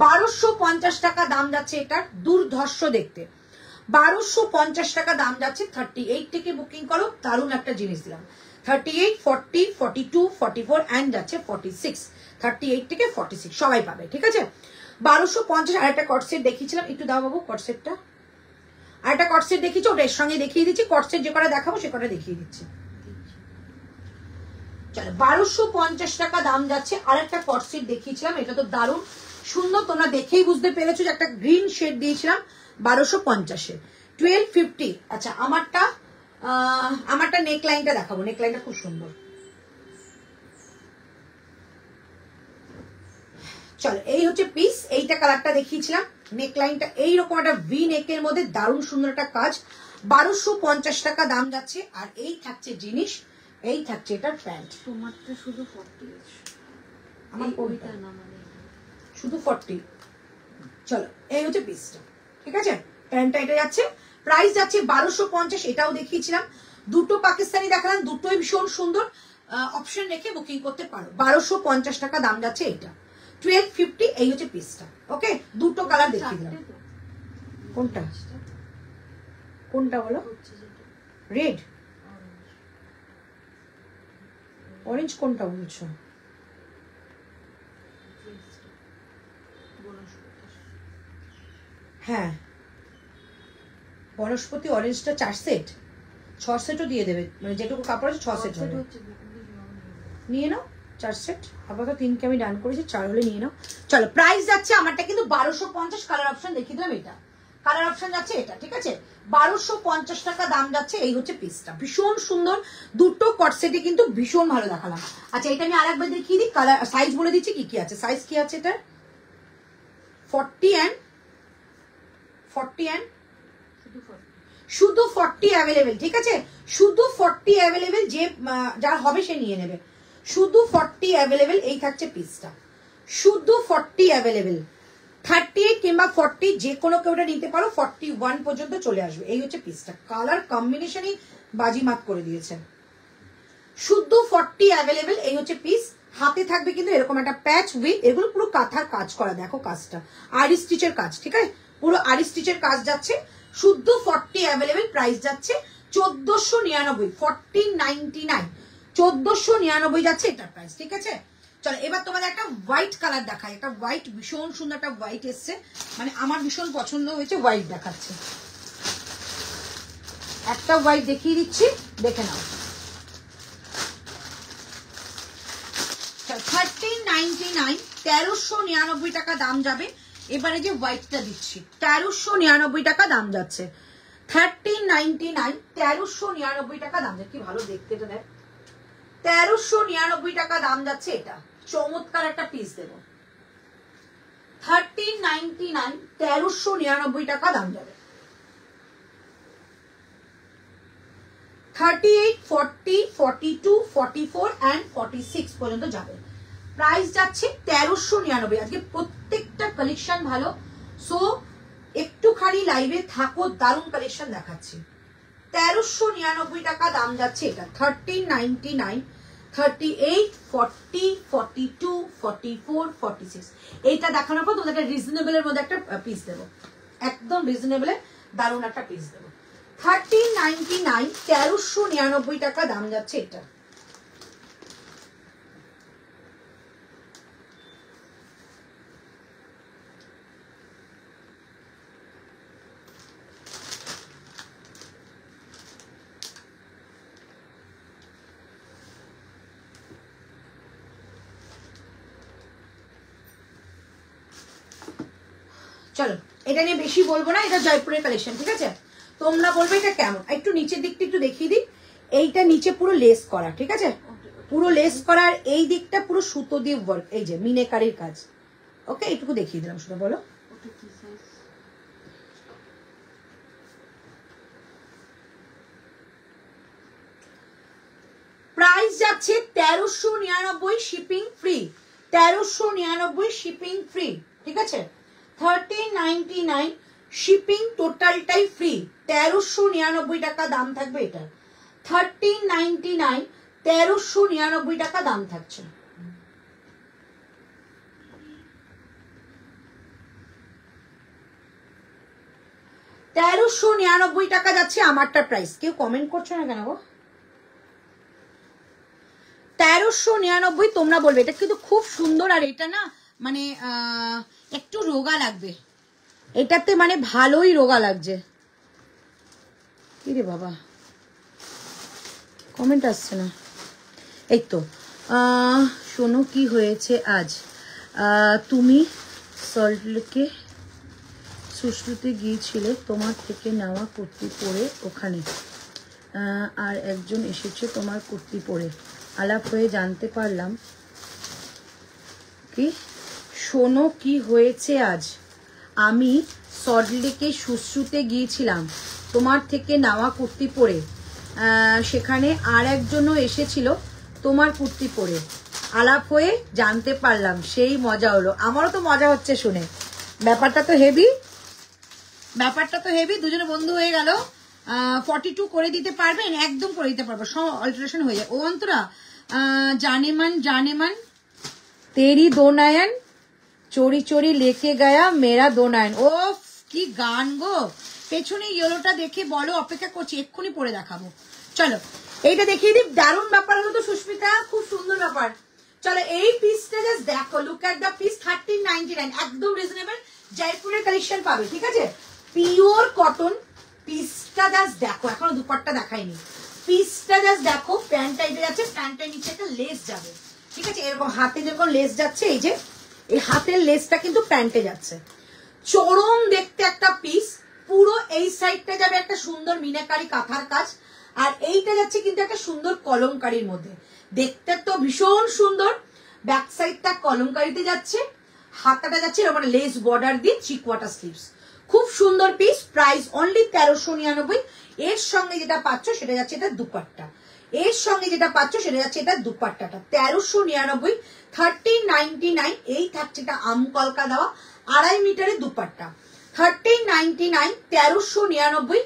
1250 টাকা দাম যাচ্ছে এটার, দুর্ধর্ষ দেখতে। 1250 টাকা দাম যাচ্ছে। 38 থেকে বুকিং করো, দারুণ একটা জিনিস দিলাম। 38, 40, 42, 44 অ্যান্ড যাচ্ছে 46, 38 থেকে 46 সবাই পাবে, ঠিক আছে। 1250। আর একটা কটসেট দেখিয়েছিলাম, একটু দাও বাবু কটসেটটা। আর একটা কটসেট দেখিয়েছি, ওটা এর সঙ্গে দেখিয়ে দিচ্ছি। কটসেট যে কটা দেখাবো সে কটা দেখিয়ে দিচ্ছি। চলো 1250 টাকা দাম যাচ্ছে। আর একটা কটসেট দেখিয়েছিলাম, এটা তো দারুণ সুন্দর, তোমরা দেখেই বুঝতে পেরেছো যে একটা গ্রিন শেড দিয়েছিলাম 1250-এ, 1250। আচ্ছা আমারটা নেক লাইনটা দেখাবো, নেক লাইনটা খুব সুন্দর। চলো এই হচ্ছে পিস, এইটা কালারটা দেখিয়েছিলাম। নেক লাইনটা এইরকম একটা ভি নেকের মধ্যে, দারুণ সুন্দর একটা কাজ। 1250 টাকা দাম যাচ্ছে। আর এই থাকছে জিনিস, এই থাকছে এটার প্যান্ট। তোমারটা শুধু 40 আছে, আমার ওইটা না, মানে শুধু 40। চলো এই হচ্ছে পিসটা, ঠিক আছে। প্যান্টটা এটা যাচ্ছে, প্রাইস যাচ্ছে 1250। এটাও দেখিয়েছিলাম, দুটো পাকিস্তানি দেখালাম, দুটোই ভীষণ সুন্দর। অপশন রেখে বুকিং করতে পারো। 1250 টাকা দাম যাচ্ছে এটা, 1250। এই হচ্ছে পিসটা, ওকে। দুটো কালার দেখিয়ে দিলাম। কোনটা কোনটা বলো? রেড, অরেঞ্জ কোনটা বলছো? হ্যাঁ, বনস্পতি অরেঞ্জটা 4 সেট, 6 সেটও দিয়ে দেবে, মানে যেটুকু কাপড় আছে 6 সেট হবে। নিয়ে নাও 4 সেট। আপাতত 3কে আমি ডান করেছি, 4 হলে নিয়ে নাও। চলো প্রাইস যাচ্ছে আমারটা কিন্তু 1250। কালার অপশন দেখিয়ে দিলাম, এটা কালার অপশন যাচ্ছে এটা, ঠিক আছে? 1250 টাকা দাম যাচ্ছে। এই হচ্ছে পিসটা, ভীষণ সুন্দর, দুটো কট সেটে কিন্তু ভীষণ ভালো দেখালাম। আচ্ছা এটা আমি আরেকবার দেখিয়ে দিই, কালার সাইজ বলে দিচ্ছি কি কি আছে। সাইজ কি আছে এটা? 40 and শুধু 40 অ্যাভেলেবেল, ঠিক আছে? শুধু 40 অ্যাভেলেবেল, যে যার হবে সে নিয়ে নেবে। শুধু 40 অ্যাভেলেবেল, এই থাকছে পিসটা, শুধু 40 অ্যাভেলেবেল। 38 কিংবা 40 যে কোনো কেউটা নিতে পারো, 41 পর্যন্ত চলে আসবে। এই হচ্ছে পিসটা, কালার কম্বিনেশনই বাজিমাত করে দিয়েছে। শুধু 40 অ্যাভেলেবেল, এই হচ্ছে পিস। হাতে থাকবে কিন্তু এরকম একটা প্যাচ উইথ, এগুলো পুরো কাঁথার কাজ করা, দেখো কাজটা আরি স্টিচের কাজ, ঠিক আছে? পুরো আরি স্টিচের কাজ যাচ্ছে। শুদ্ধ 40 অ্যাভেলেবেল, প্রাইস যাচ্ছে 1499, 1499, 1499 যাচ্ছে এটার প্রাইস, ঠিক আছে? চলো এবার তোমাদের একটা হোয়াইট কালার দেখাই, একটা হোয়াইট, ভীষণ সুন্দর একটা হোয়াইট এসছে, মানে আমার ভীষণ পছন্দ হয়েছে, হোয়াইট দেখাচ্ছে। একটা হোয়াইট দেখিয়ে দিচ্ছি, দেখে নাও। 1399, 1399 টাকা দাম যাবে। এবারে যে হোয়াইটটা দিচ্ছি 1399 টাকা দাম যাচ্ছে। 1399, 1399 টাকা দাম যাচ্ছে। কি ভালো দেখতে এটা, দেখ 1399 টাকা দাম যাচ্ছে। এটা চমৎকার একটা পিস দেবো। 1399, 1399 টাকা দাম যাবে। 38, 40, 42, 44 and 46 পর্যন্ত যাবে। প্রাইস যাচ্ছে 1399। আজকে প্রত্যেকটা কালেকশন ভালো, সো একটুখানি লাইভে থাকো, দারুণ কালেকশন দেখাচ্ছি। 1399 টাকা দাম যাচ্ছে এটা। 1399, 38, 40, 42, 44, 46 এইটা দেখানোর পর তোমাদের একটা রিজনেবলের মধ্যে একটা পিস দেবো, একদম রিজনেবলে দারুণ একটা পিস দেবো। 1399, 1399 টাকা দাম যাচ্ছে এটা। চলো এটা নিয়ে বেশি বলবো না, এটা জয়পুরের কালেকশন, ঠিক আছে? তোমরা বলবে এটা কেমন। একটু নিচের দিকটা একটু দেখিয়ে দিই। এইটা নিচে পুরো লেস করা, ঠিক আছে? পুরো লেস করার, এই দিকটা পুরো সুতো দিয়ে ওয়ার্ক, এই যে মিনেকারির কাজ। ওকে, এইটুকু দেখিয়ে দিলাম, শুধু বলো। প্রাইস যাচ্ছে 1399, শিপিং ফ্রি। 1399 শিপিং ফ্রি, ঠিক আছে? 1399 শিপিং টোটালটাই ফ্রি। 1399 টাকা দাম থাকবে এটা। 1399, 1399 টাকা দাম থাকছে। $1399 টাকা যাচ্ছে আমারটা প্রাইস। কেউ কমেন্ট করছো না কেন গো? 1399 তোমরা বলবে। এটা কিন্তু খুব সুন্দর, আর এটা না মানে একটু রোগা লাগবে এটাতে, মানে ভালোই রোগা লাগছে। কি রে বাবা, কমেন্ট আসছে না। এই তো শোনো কি হয়েছে আজ, তুমি সল্টলেকে সুশ্রুতে গিয়েছিলে, তোমার থেকে নেওয়া কুর্তি পরে ওখানে আর একজন এসেছে তোমার কুর্তি পরে, আলাপ হয়ে জানতে পারলাম। কি শোনো কি হয়েছে আজ, আমি সল্টলেকে সুশ্রুতে গিয়েছিলাম তোমার থেকে নেওয়া কুর্তি পরে, সেখানে আর একজনও এসেছিল তোমার কুর্তি পরে, আলাপ হয়ে জানতে পারলাম, সেই মজা হলো। আমারও তো মজা হচ্ছে শুনে, ব্যাপারটা তো হেভি, ব্যাপারটা তো হেভি। দুজনে বন্ধু হয়ে গেল। 42 করে দিতে পারবেন? একদম করে দিতে পারবো, সব অল্টারেশন হয়ে যায়। ও অন্তরা জানেমান জানেমান তেরি দোনায়ন চোরি চোরি লেকে গায়া মেরা দোনায়ন। ও কি গান গো। পেছনে ইয়েলোটা দেখে বলো, অপেক্ষা করছি, এক্ষুনি পরে দেখাবো। চলো এইটা দেখিয়ে দিই। দারুণ ব্যাপার হলো তো সুস্মিতা, খুব সুন্দর ব্যাপার। চলো এই পিসটা জাস্ট দেখো, লুক এট দ্য পিস। 1399, একদম রিজনেবল, জয়পুরের কালেকশন পাবে, ঠিক আছে? Pure cotton. পিসটা জাস্ট দেখো, এখনো দুপাট্টা দেখাইনি। পিসটা জাস্ট দেখো, প্যান্টটা এটা যাচ্ছে, প্যান্টের নিচে একটা লেস যাবে, ঠিক আছে? এরকম হাতে যেরকম লেস যাচ্ছে, এই যে এই হাতের লেসটা কিন্তু প্যান্টে যাচ্ছে। চরম দেখতে একটা পিস, পুরো এই সাইডটা যাবে একটা সুন্দর মিনাকারি কাঁথার কাজ, আর এইটা যাচ্ছে কিন্তু একটা সুন্দর কলমকারির মধ্যে, দেখতে তো ভীষণ সুন্দর। ব্যাক সাইডটা কলমকারিতে যাচ্ছে, হাতাটা যাচ্ছে এরকম লেস বর্ডার দিয়ে 3 কোয়ার্টার স্লিভস, খুব সুন্দর পিস। Price only 1399। এর সঙ্গে যেটা পাচ্ছ সেটা যাচ্ছে এটা দুপাট্টা, এর সঙ্গে যেটা পাচ্ছ সেটা যাচ্ছে এটা দুপাট্টাটা 1399, 1399। এই থাকছে এটা আমকলকা দেওয়া 2.5 মিটারের দুপাট্টা, 1399, 1399।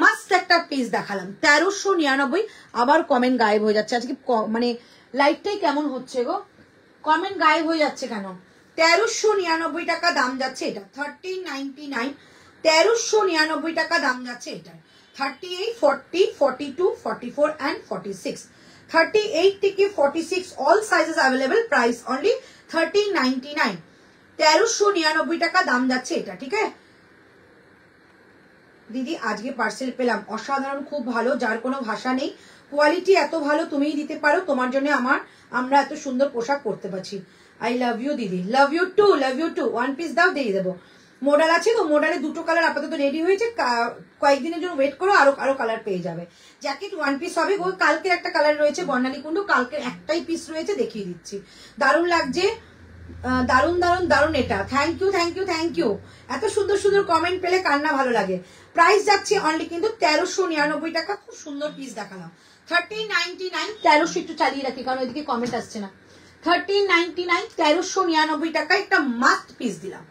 মাস্ট একটা পিস দেখালাম 1399। আবার কমেন্ট গায়েব হয়ে যাচ্ছে আজকে, মানে লাইভটাই কেমন হচ্ছে গো, কমেন্ট গায়েব হয়ে যাচ্ছে কেন? 1399 টাকা দাম যাচ্ছে এটা, 1399, 1399 টাকা দাম যাচ্ছে এটা। 38, 40, 42, 44 and 46, 38 থেকে 46 all sizes available, price only 1399, 1399 টাকা দাম যাচ্ছে এটা। ঠিক আছে দিদি, আজকে পার্সেল পেলাম, অসাধারণ, খুব ভালো, যার কোনো ভাষা নেই, কোয়ালিটি এত ভালো, তুমিই দিতে পারো, তোমার জন্য আমরা এত সুন্দর পোশাক করতে পারছি। I love you didi, love you too, love you too. 1 piece দাও, দিয়ে দেবো। মডেল আছে তো, মডেলে 2টো কালার আপাতত রেডি হয়েছে, কয়েকদিনের জন্য ওয়েট করো, আরো কালার পেয়ে যাবে। জ্যাকেট 1 পিস হবে, ওই কালকের একটা কালার রয়েছে বর্ণালী কুন্ডু, কালকের একটাই পিস রয়েছে, দেখিয়ে দিচ্ছি। দারুণ লাগছে, দারুণ দারুণ দারুণ এটা। Thank you, thank you, thank you. এত সুন্দর সুন্দর কমেন্ট পেলে কান্না ভালো লাগে। প্রাইস যাচ্ছে অনলি কিন্তু 1399 টাকা। খুব সুন্দর পিস দেখালাম। 1399, 1300 একটু চালিয়ে রাখি কারণ এদিকে কমেন্ট আসছে না। 1399, 1399 টাকা একটা মাস্ট পিস দিলাম।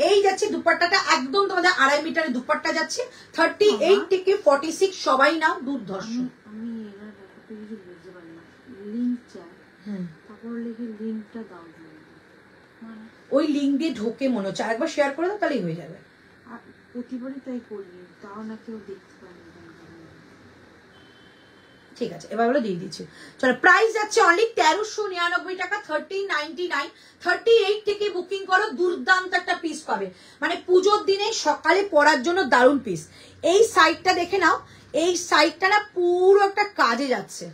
এই যাচ্ছে দুপাট্টাটা, একদম তোমাদের 2.5 মিটারের দুপাট্টা যাচ্ছে। 38 থেকে 46 সবাই নাও, দুর্ধর্ষ। আমি এর ব্যাপারটা কিছু বুঝতে পারি না, লিংক চাই, তারপর লিখে লিংকটা দাও, মানে ওই লিংক দিয়ে ঢোকে মনে হচ্ছে, আরেকবার শেয়ার করে দাও তাহলেই হয়ে যাবে। আর প্রতিবারই তাই করি, তাও না কেউ দেখতে পারে না। ঠিক আছে, এবার হলো দিয়ে দিচ্ছি। চলো, প্রাইস যাচ্ছে অনলি 1399 টাকা, 1399। 38 থেকে বুকিং করো, দুর্দান্ত একটা পিস পাবে, মানে পুজোর দিনে সকালে পরার জন্য দারুণ পিস। এই সাইডটা দেখে নাও, এই সাইডটা না পুরো একটা কাজে যাচ্ছে,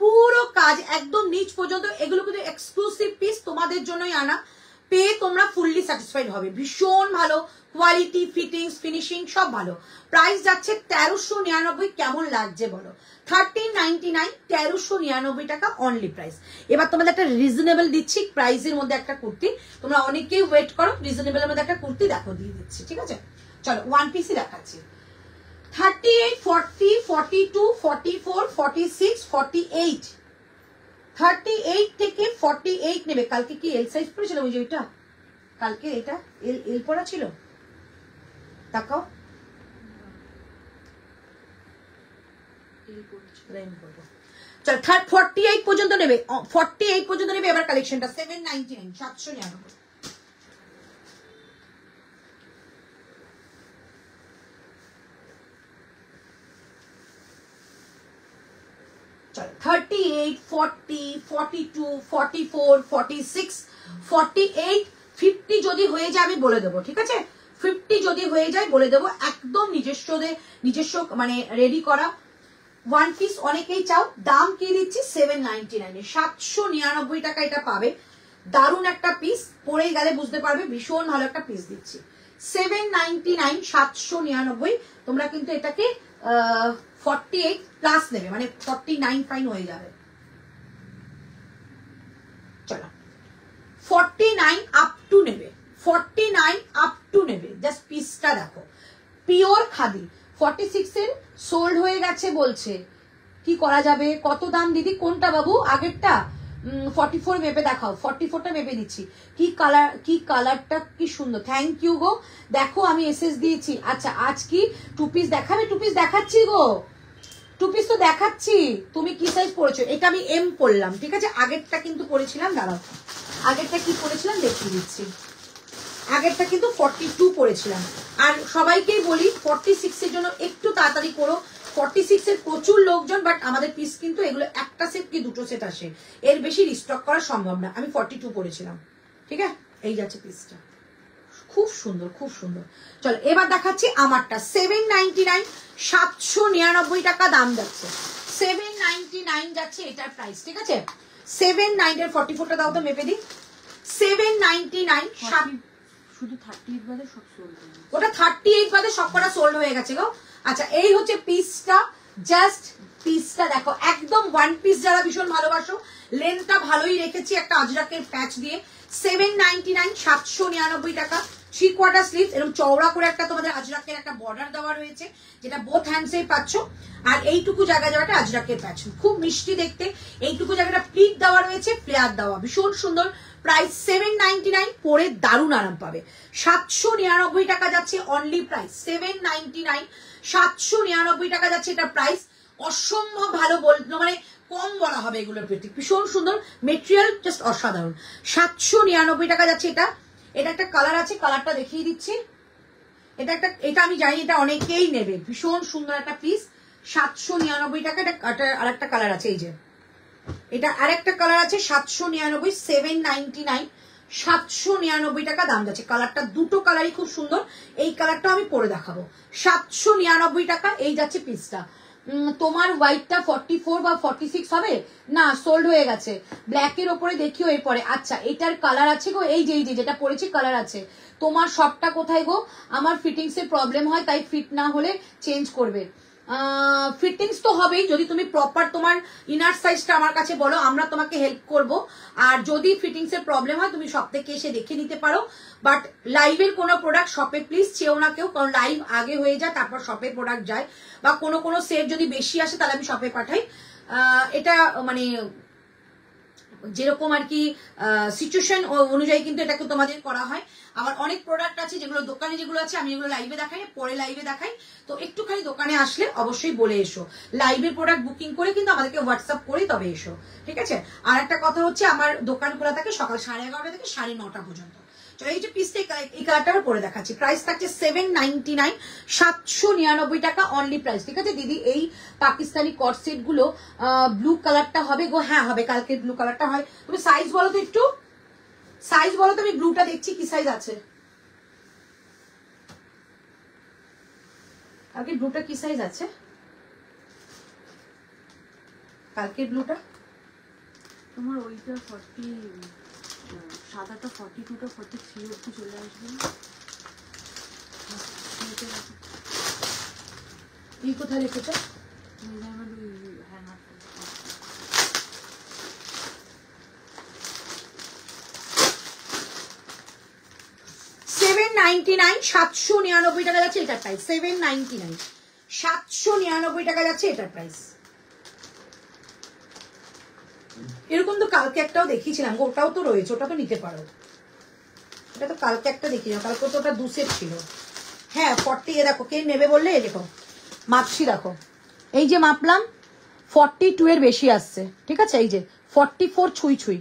পুরো কাজ একদম নিচ পর্যন্ত। এগুলো কিন্তু এক্সক্লুসিভ পিস, তোমাদের জন্যই আনা, পেয়ে তোমরা ফুললি স্যাটিসফাইড হবে। ভীষণ ভালো কোয়ালিটি, ফিটিংস, ফিনিশিং সব ভালো। প্রাইস যাচ্ছে 1399। কেমন লাগছে বলো? 1399, 1399 টাকা অনলি প্রাইস। এবার তোমাদের একটা রিজনেবল দিচ্ছি প্রাইসের মধ্যে একটা কুর্তি, তোমরা অনেকেই ওয়েট করো, রিজনেবলের মধ্যে একটা কুর্তি দেখো, দিয়ে দিচ্ছি। ঠিক আছে, চলো 1 পিসই দেখাচ্ছি। 38, 40, 42, 44, 46, 48, 38 থেকে 48 নেবে। কালকে কি এল সাইজ পড়েছিল? ওই যে ওইটা কালকে, এটা এল পড়া ছিল, তাকাও। চল 48 পর্যন্ত নেবে, 48 পর্যন্ত নেবে। এবার কালেকশনটা 799, 799। চল 38, 40, 42, 44, 46, 48, 50 যদি হয়ে যায় আমি বলে দেবো। ঠিক আছে, 50 যদি হয়ে যায় বলে দেবো, একদম নিজস্ব মানে রেডি করা 1 পিস। অনেকেই চাও, দাম কি দিচ্ছি 799, 799 টাকা এটা পাবে। দারুণ একটা পিস, পরে গেলে বুঝতে পারবে, ভীষণ ভালো একটা পিস দিচ্ছি। 799, 799। তোমরা কিন্তু এটাকে 48 প্লাস নেবে, মানে 49 ফাইন হয়ে যাবে। চলো 49 আপ টু নেবে, 49 আপ টু নেবে। জাস্ট পিসটা দেখো, পিওর খাদি। 46 এর সোল্ড হয়ে গেছে বলছে, কি করা যাবে? কত দাম দিদি? কোনটা বাবু? আগেরটা 44 মেপে দেখাও, 44টা মেপে দিচ্ছি। কি কালারটা কি সুন্দর, থ্যাংক ইউ গো। দেখো আমি এসএস দিয়েছি। আচ্ছা, আজ কি 2 পিস দেখাবে? 2 পিস দেখাচ্ছি গো, 2 পিস তো দেখাচ্ছি। তুমি কি সাইজ পরেছো? এটা আমি এম পরলাম। ঠিক আছে, আগেরটা কিন্তু পরেছিলাম, দাঁড়াও, আগেরটা কি পরেছিলাম দেখিয়ে দিচ্ছি। আগেরটা কিন্তু 42 পরেছিলাম। আর সবাইকেই বলি 46 এর জন্য একটু তাড়াতাড়ি করো। 46 এর প্রচুর লোকজন, বাট আমাদের পিস কিন্তু এগুলো একটা সেট কি 2টো সেট আসে, এর বেশি রিস্টক করা সম্ভব না। আমি 42 পরেছিলাম। ঠিক আছে, এই যাচ্ছে পিসটা, খুব সুন্দর, খুব সুন্দর। চলো এবার দেখাচ্ছি আমারটা। 799, 799 টাকা দাম যাচ্ছে। 799 যাচ্ছে এটার প্রাইস। ঠিক আছে, 79 এর 44টা দাও তো মেপে দিই। 799, শুধু 38 বাদে সব সোল্ড হয়ে গেছে। ওটা 38 বাদে সবকটা সোল্ড হয়ে গেছে গো। আচ্ছা এই হচ্ছে পিসটা, জাস্ট পিসটা দেখো, একদম ওয়ান পিস যারা ভীষণ ভালোবাসো, লেন্থটা ভালোই রেখেছি একটা আজরাকের প্যাচ দিয়ে। 799, 799 টাকা। 3 কোয়ার্টার স্লিভ, এরকম চওড়া করে একটা তোমাদের আজরাকের একটা বর্ডার দেওয়া রয়েছে, যেটা বোথ হ্যান্ডসেই পাচ্ছ। আর এইটুকু জায়গায় যাওয়াটা আজরাকের প্যাচ, খুব মিষ্টি দেখতে। এইটুকু জায়গাটা প্লিট দেওয়া রয়েছে, ফ্লেয়ার দেওয়া, ভীষণ সুন্দর। প্রাইস 799, পরে দারুণ আরাম পাবে। 799 টাকা যাচ্ছে অনলি প্রাইস, 799, 799 টাকা যাচ্ছে এটা প্রাইস। অসম্ভব ভালো বলতো, মানে কম বলা হবে এগুলোর প্রতি, ভীষণ সুন্দর মেটেরিয়াল, জাস্ট অসাধারণ। 799 টাকা যাচ্ছে এটা। এটা একটা কালার আছে, কালারটা দেখিয়ে দিচ্ছি। এটা আমি জানি এটা অনেকেই নেবে, ভীষণ সুন্দর একটা পিস। 799 টাকা। এটা আরেকটা কালার আছে, এই যে এটা আরেকটা কালার আছে 799, 799, 799 টাকা দাম যাচ্ছে। কালারটা দুটো কালারই খুব সুন্দর, এই কালারটা আমি পরে দেখাবো। 799 টাকা এই যাচ্ছে পিসটা। তোমার হোয়াইটটা 44 বা 46 হবে না, সোল্ড হয়ে গেছে। ব্ল্যাকের ওপরে দেখিও এরপরে। আচ্ছা এটার কালার আছে গো, এই যে যেটা পরেছি কালার আছে। তোমার সবটা কোথায় গো? আমার ফিটিংস এর প্রবলেম হয়, তাই ফিট না হলে চেঞ্জ করবে। ফিটিংস তো হবেই, যদি তুমি প্রপার তোমার ইনার সাইজটা আমার কাছে বলো, আমরা তোমাকে হেল্প করব। আর যদি ফিটিংস এর প্রবলেম হয় তুমি শপ থেকে এসে দেখে নিতে পারো। বাট লাইভের কোনো প্রোডাক্ট শপে প্লিজ চেও না কেউ, কারণ লাইভ আগে হয়ে যায় তারপর শপে প্রোডাক্ট যায়। বা কোনো সেট যদি বেশি আসে তাহলে আমি শপে পাঠাই। এটা মানে যেরকম আর কি সিচুয়েশন অনুযায়ী কিন্তু এটাকে তোমাদের করা হয়। আবার অনেক প্রোডাক্ট আছে যেগুলো দোকানে যেগুলো আছে আমি এগুলো লাইভে দেখাই, পরে লাইভে দেখাই। তো একটুখানি দোকানে আসলে অবশ্যই বলে এসো, লাইভের প্রোডাক্ট বুকিং করে কিন্তু আমাদেরকে হোয়াটসঅ্যাপ করে তবে এসো, ঠিক আছে। আর একটা কথা হচ্ছে আমার দোকান খোলা থাকে সকাল 11:30 থেকে 9:30 পর্যন্ত। এই যে পিসটা এই কালারটা পরে দেখাচ্ছি। প্রাইস থাকছে 799, 799 টাকা অনলি প্রাইস, ঠিক আছে দিদি। এই পাকিস্তানি কট সেট গুলো ব্লু কালারটা হবে গো, হ্যাঁ হবে, কালকে ব্লু কালারটা হয়। তুমি সাইজ বলো তো, একটু সাইজ বলো তো, আমি ব্লুটা দেখছি কি সাইজ আছে। কালকে ব্লুটা কি সাইজ আছে, কালকের ব্লুটা? তোমার ওইটা 40, সাদাটা 42টা 43 অব্দি চলে আসবে। এই কোথায় রেখেছো? হ্যাঙ্গার 799, 799 টাকা যাচ্ছে এটার প্রাইস। 799, 799 টাকা যাচ্ছে এটার প্রাইস। এরকম তো কালকে একটাও দেখিয়েছিলাম, ওটাও তো রয়েছে, ওটা তো নিতে পারো। এটা তো কালকে একটা দেখিয়েছিলাম, কালকে তো ওটা 2 সেট ছিল। হ্যাঁ 40, এ দেখো কে নেবে বললে, এই দেখো মাপছি, দেখো এই যে মাপলাম 42 এর বেশি আসছে, ঠিক আছে। এই যে 44 ছুঁই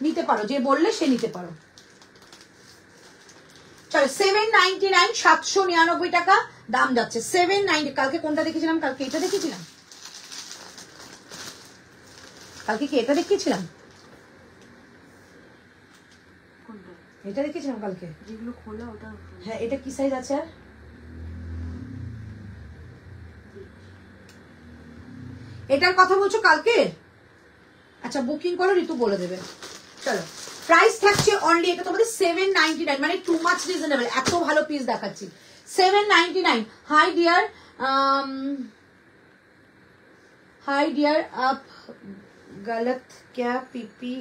নিতে পারো, যে বললে সে নিতে পারো। চলো 799, 799 টাকা দাম যাচ্ছে। 790, কালকে কোনটা দেখেছিলাম? কালকে এটা দেখেছিলাম, কালকে কি এটা দেখিয়েছিলাম? কোনটা? এটা দেখেছিলাম কালকে, যেগুলো খোলা ওটা। হ্যাঁ এটা কি সাইজ আছে? আর এটার কথা বলছো কালকে? আচ্ছা বুকিং করো, ঋতু বলে দেবে। চলো প্রাইস থাকছে অনলি, এটা তোমাদের 799, মানে টু মাচ রিজনেবল, এত ভালো পিস দেখাচ্ছি। 799। হাই ডিয়ার, हाय डियर, आप गलत क्या पीपी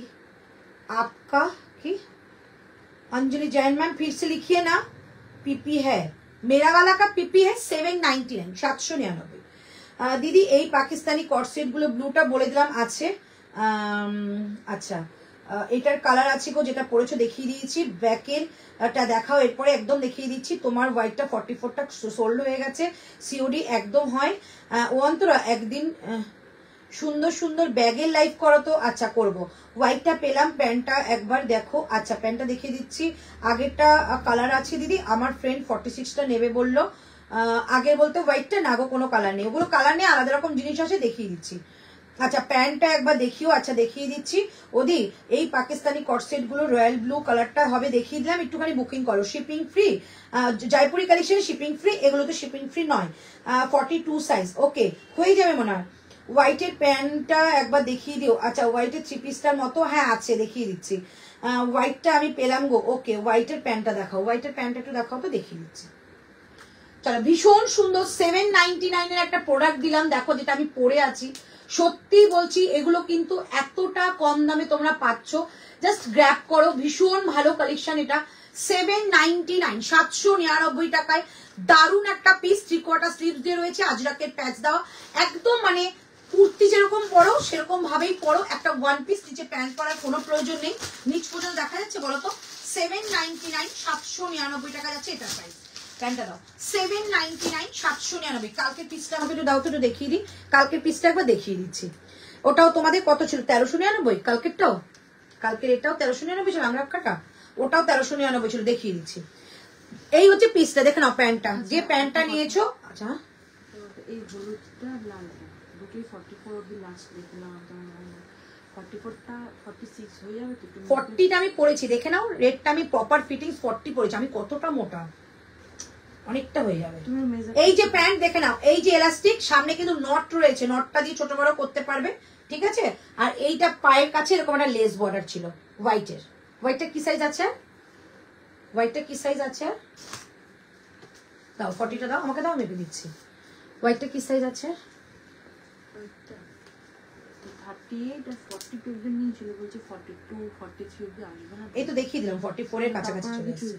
आपका की? अंजलि जैन मैम फिर से लिखिए ना, पीपी है मेरा वाला का, पीपी है 799, 799। দিদি এই পাকিস্তানি কটসেট গুলো ব্লুটা বলে দিলাম আছে। আচ্ছা এটার কালার আছে গো, যেটা পরেছো দেখিয়ে দিয়েছি। ব্যাকের টা দেখাও, এরপরে একদম দেখিয়ে দিচ্ছি। তোমার হোয়াইটটা 44টা সোল্ড হয়ে গেছে, সিওডি একদম হয়। ও অন্তরা একদিন সুন্দর সুন্দর ব্যাগের লাইভ করো তো। আচ্ছা করব। হোয়াইটটা পেলাম, প্যান্টটা একবার দেখো। আচ্ছা প্যান্টটা দেখিয়ে দিচ্ছি। আগেরটা কালার আছে দিদি, আমার ফ্রেন্ড 46টা নেবে বললো। আগের বলতে হোয়াইটটা না গো, কোনো কালার নেই, ওগুলো কালার নেই, আলাদা রকম জিনিস আছে, দেখিয়ে দিচ্ছি। আচ্ছা প্যান্টটা একবার দেখিও। আচ্ছা দেখিয়ে দিচ্ছি ওদি, এই পাকিস্তানি কটসেট গুলো রয়্যাল ব্লু কালারটা হবে, দেখিয়ে দিলাম। একটুখানি বুকিং করো, shipping free. Jaipuri collection shipping free, এগুলো তো শিপিং ফ্রি নয়। 42 সাইজ, ওকে হয়ে যাবে মনে হয়। হোয়াইটের প্যান্টটা একবার দেখিয়ে দিও। আচ্ছা হোয়াইটের 3 পিসটার মতো হ্যাঁ আছে, দেখিয়ে দিচ্ছি। হোয়াইটটা আমি পেলাম গো। ওকে হোয়াইটের প্যান্টটা দেখাও, হোয়াইটের প্যান্টটা একটু দেখাও তো, দেখিয়ে দিচ্ছি। চলো ভীষণ সুন্দর 799 এর একটা প্রোডাক্ট দিলাম, দেখো যেটা আমি পরে আছি। সত্যি বলছি এগুলো কিন্তু এতটা কম দামে তোমরা পাচ্ছ, জাস্ট গ্র্যাব করো। ভীষণ ভালো কালেকশন এটা। 799 799 টাকায় দারুণ একটা পিস, 3/4 স্লিভস দিয়ে রয়েছে, আজরাকের প্যাচ দেওয়া, একদম মানে কুর্তি যেরকম পরো সেরকম ভাবেই পরো। একটা ওয়ান পিস, নিচে প্যান্ট পরার কোনো প্রয়োজন নেই। নিচ পর্যন্ত দেখা যাচ্ছে বলো তো? 799 799 টাকা যাচ্ছে এটা প্রাইস। প্যান্টটা দাও 799 799। কালকের পিসটা আমাকে একটু দাও তো, একটু দেখিয়ে দিই। কালকের পিসটা একবার দেখিয়ে দিচ্ছি। ওটাও তোমাদের কত ছিল? 1399। কালকেরটাও, কালকের এটাও 1399 ছিল, আংরাক্ষাটা ওটাও 1399 ছিল, দেখিয়ে দিচ্ছি। এই হচ্ছে পিসটা, দেখে নাও প্যান্টটা, যে প্যান্টটা নিয়েছো। আচ্ছা এই হলুদটা লালটা দুটোই 44 অবধি লাস্ট দেখলাম, 44টা 46 হয়ে যাবে তো? 40টা আমি পরেছি, দেখে নাও রেডটা আমি প্রপার ফিটিংস 40 পরেছি। আমি কতটা মোটা, অনেকটা হয়ে যাবে। এই যে প্যান্ট দেখে নাও, এই যে এলাস্টিক, সামনে কিন্তু নট রয়েছে, নটটা দিয়ে ছোট বড় করতে পারবে, ঠিক আছে। আর এইটা পায়ের কাছে এরকম একটা লেস বর্ডার ছিল হোয়াইটের। হোয়াইটটা কি সাইজ আছে? হোয়াইটটা কি সাইজ আছে? দাও 40টা দাও আমাকে, দাও মেপে দিচ্ছি। হোয়াইটটা কি সাইজ আছে? 38 আর 42 অবধি নিয়েছিল, বলছে 42 43 অবধি আসবে না। এই তো দেখিয়ে দিলাম 44 এর কাছাকাছি চলে এসেছে।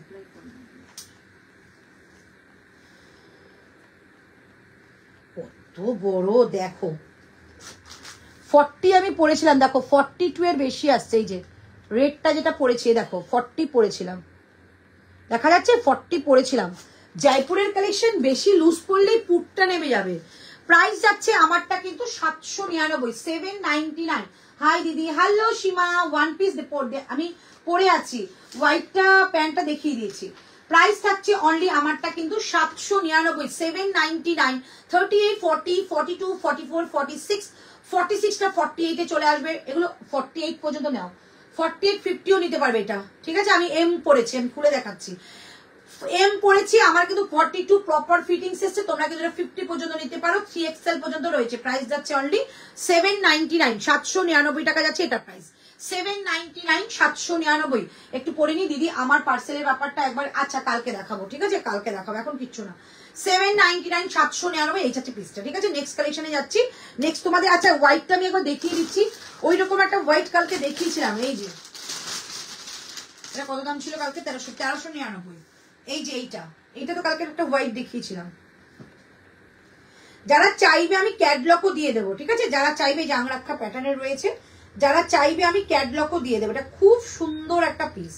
কত বড় দেখো, 40 আমি পরেছিলাম, দেখো 42 এর বেশি আসছে। এই যে রেডটা যেটা পরেছি দেখো 40 পরেছিলাম, দেখা যাচ্ছে 40 পরেছিলাম। জয়পুরের কালেকশন বেশি লুজ পড়লেই পুটটা নেমে যাবে। প্রাইস যাচ্ছে আমারটা কিন্তু 799 799। হাই দিদি, হ্যালো সীমা, ওয়ান পিস আমি পরে আছি, হোয়াইটটা প্যান্টটা দেখিয়ে দিয়েছি। প্রাইস থাকছে অনলি আমারটা কিন্তু 799 799। 38 40 42 44 46 46টা 48 এ চলে আসবে। এগুলো 48 পর্যন্ত নাও, 48 50ও নিতে পারবে এটা, ঠিক আছে। আমি এম পরেছি, আমি খুলে দেখাচ্ছি। এম পরেছি, আমার কিন্তু 42 প্রপার ফিটিংস এসছে। তোমরা কিন্তু 50 পর্যন্ত নিতে পারো, 3XL পর্যন্ত রয়েছে। প্রাইস যাচ্ছে অনলি 799 799 টাকা যাচ্ছে এটা প্রাইস। 799 799। একটু পরে নি দিদি, আমার পার্সেলের ব্যাপারটা একবার, আচ্ছা কালকে দেখাবো, ঠিক আছে কালকে দেখাবো, এখন কিচ্ছু না। 799 799 এই হচ্ছে পিসটা, ঠিক আছে। নেক্সট কালেকশনে যাচ্ছি। নেক্সট তোমাদের, আচ্ছা হোয়াইটটা আমি একবার দেখিয়ে দিচ্ছি। ওই রকম একটা হোয়াইট কালকে দেখিয়েছিলাম, এই যে এটা কত দাম ছিল কালকে? 1399। এই যে এইটা তো কালকে একটা হোয়াইট দেখিয়েছিলাম। যারা চাইবে আমি ক্যাটলগও দিয়ে দেবো, ঠিক আছে। যারা চাইবে, যে আংরাক্ষা প্যাটার্নের রয়েছে, যারা চাইবে আমি ক্যাটলগও দিয়ে দেবো। এটা খুব সুন্দর একটা পিস,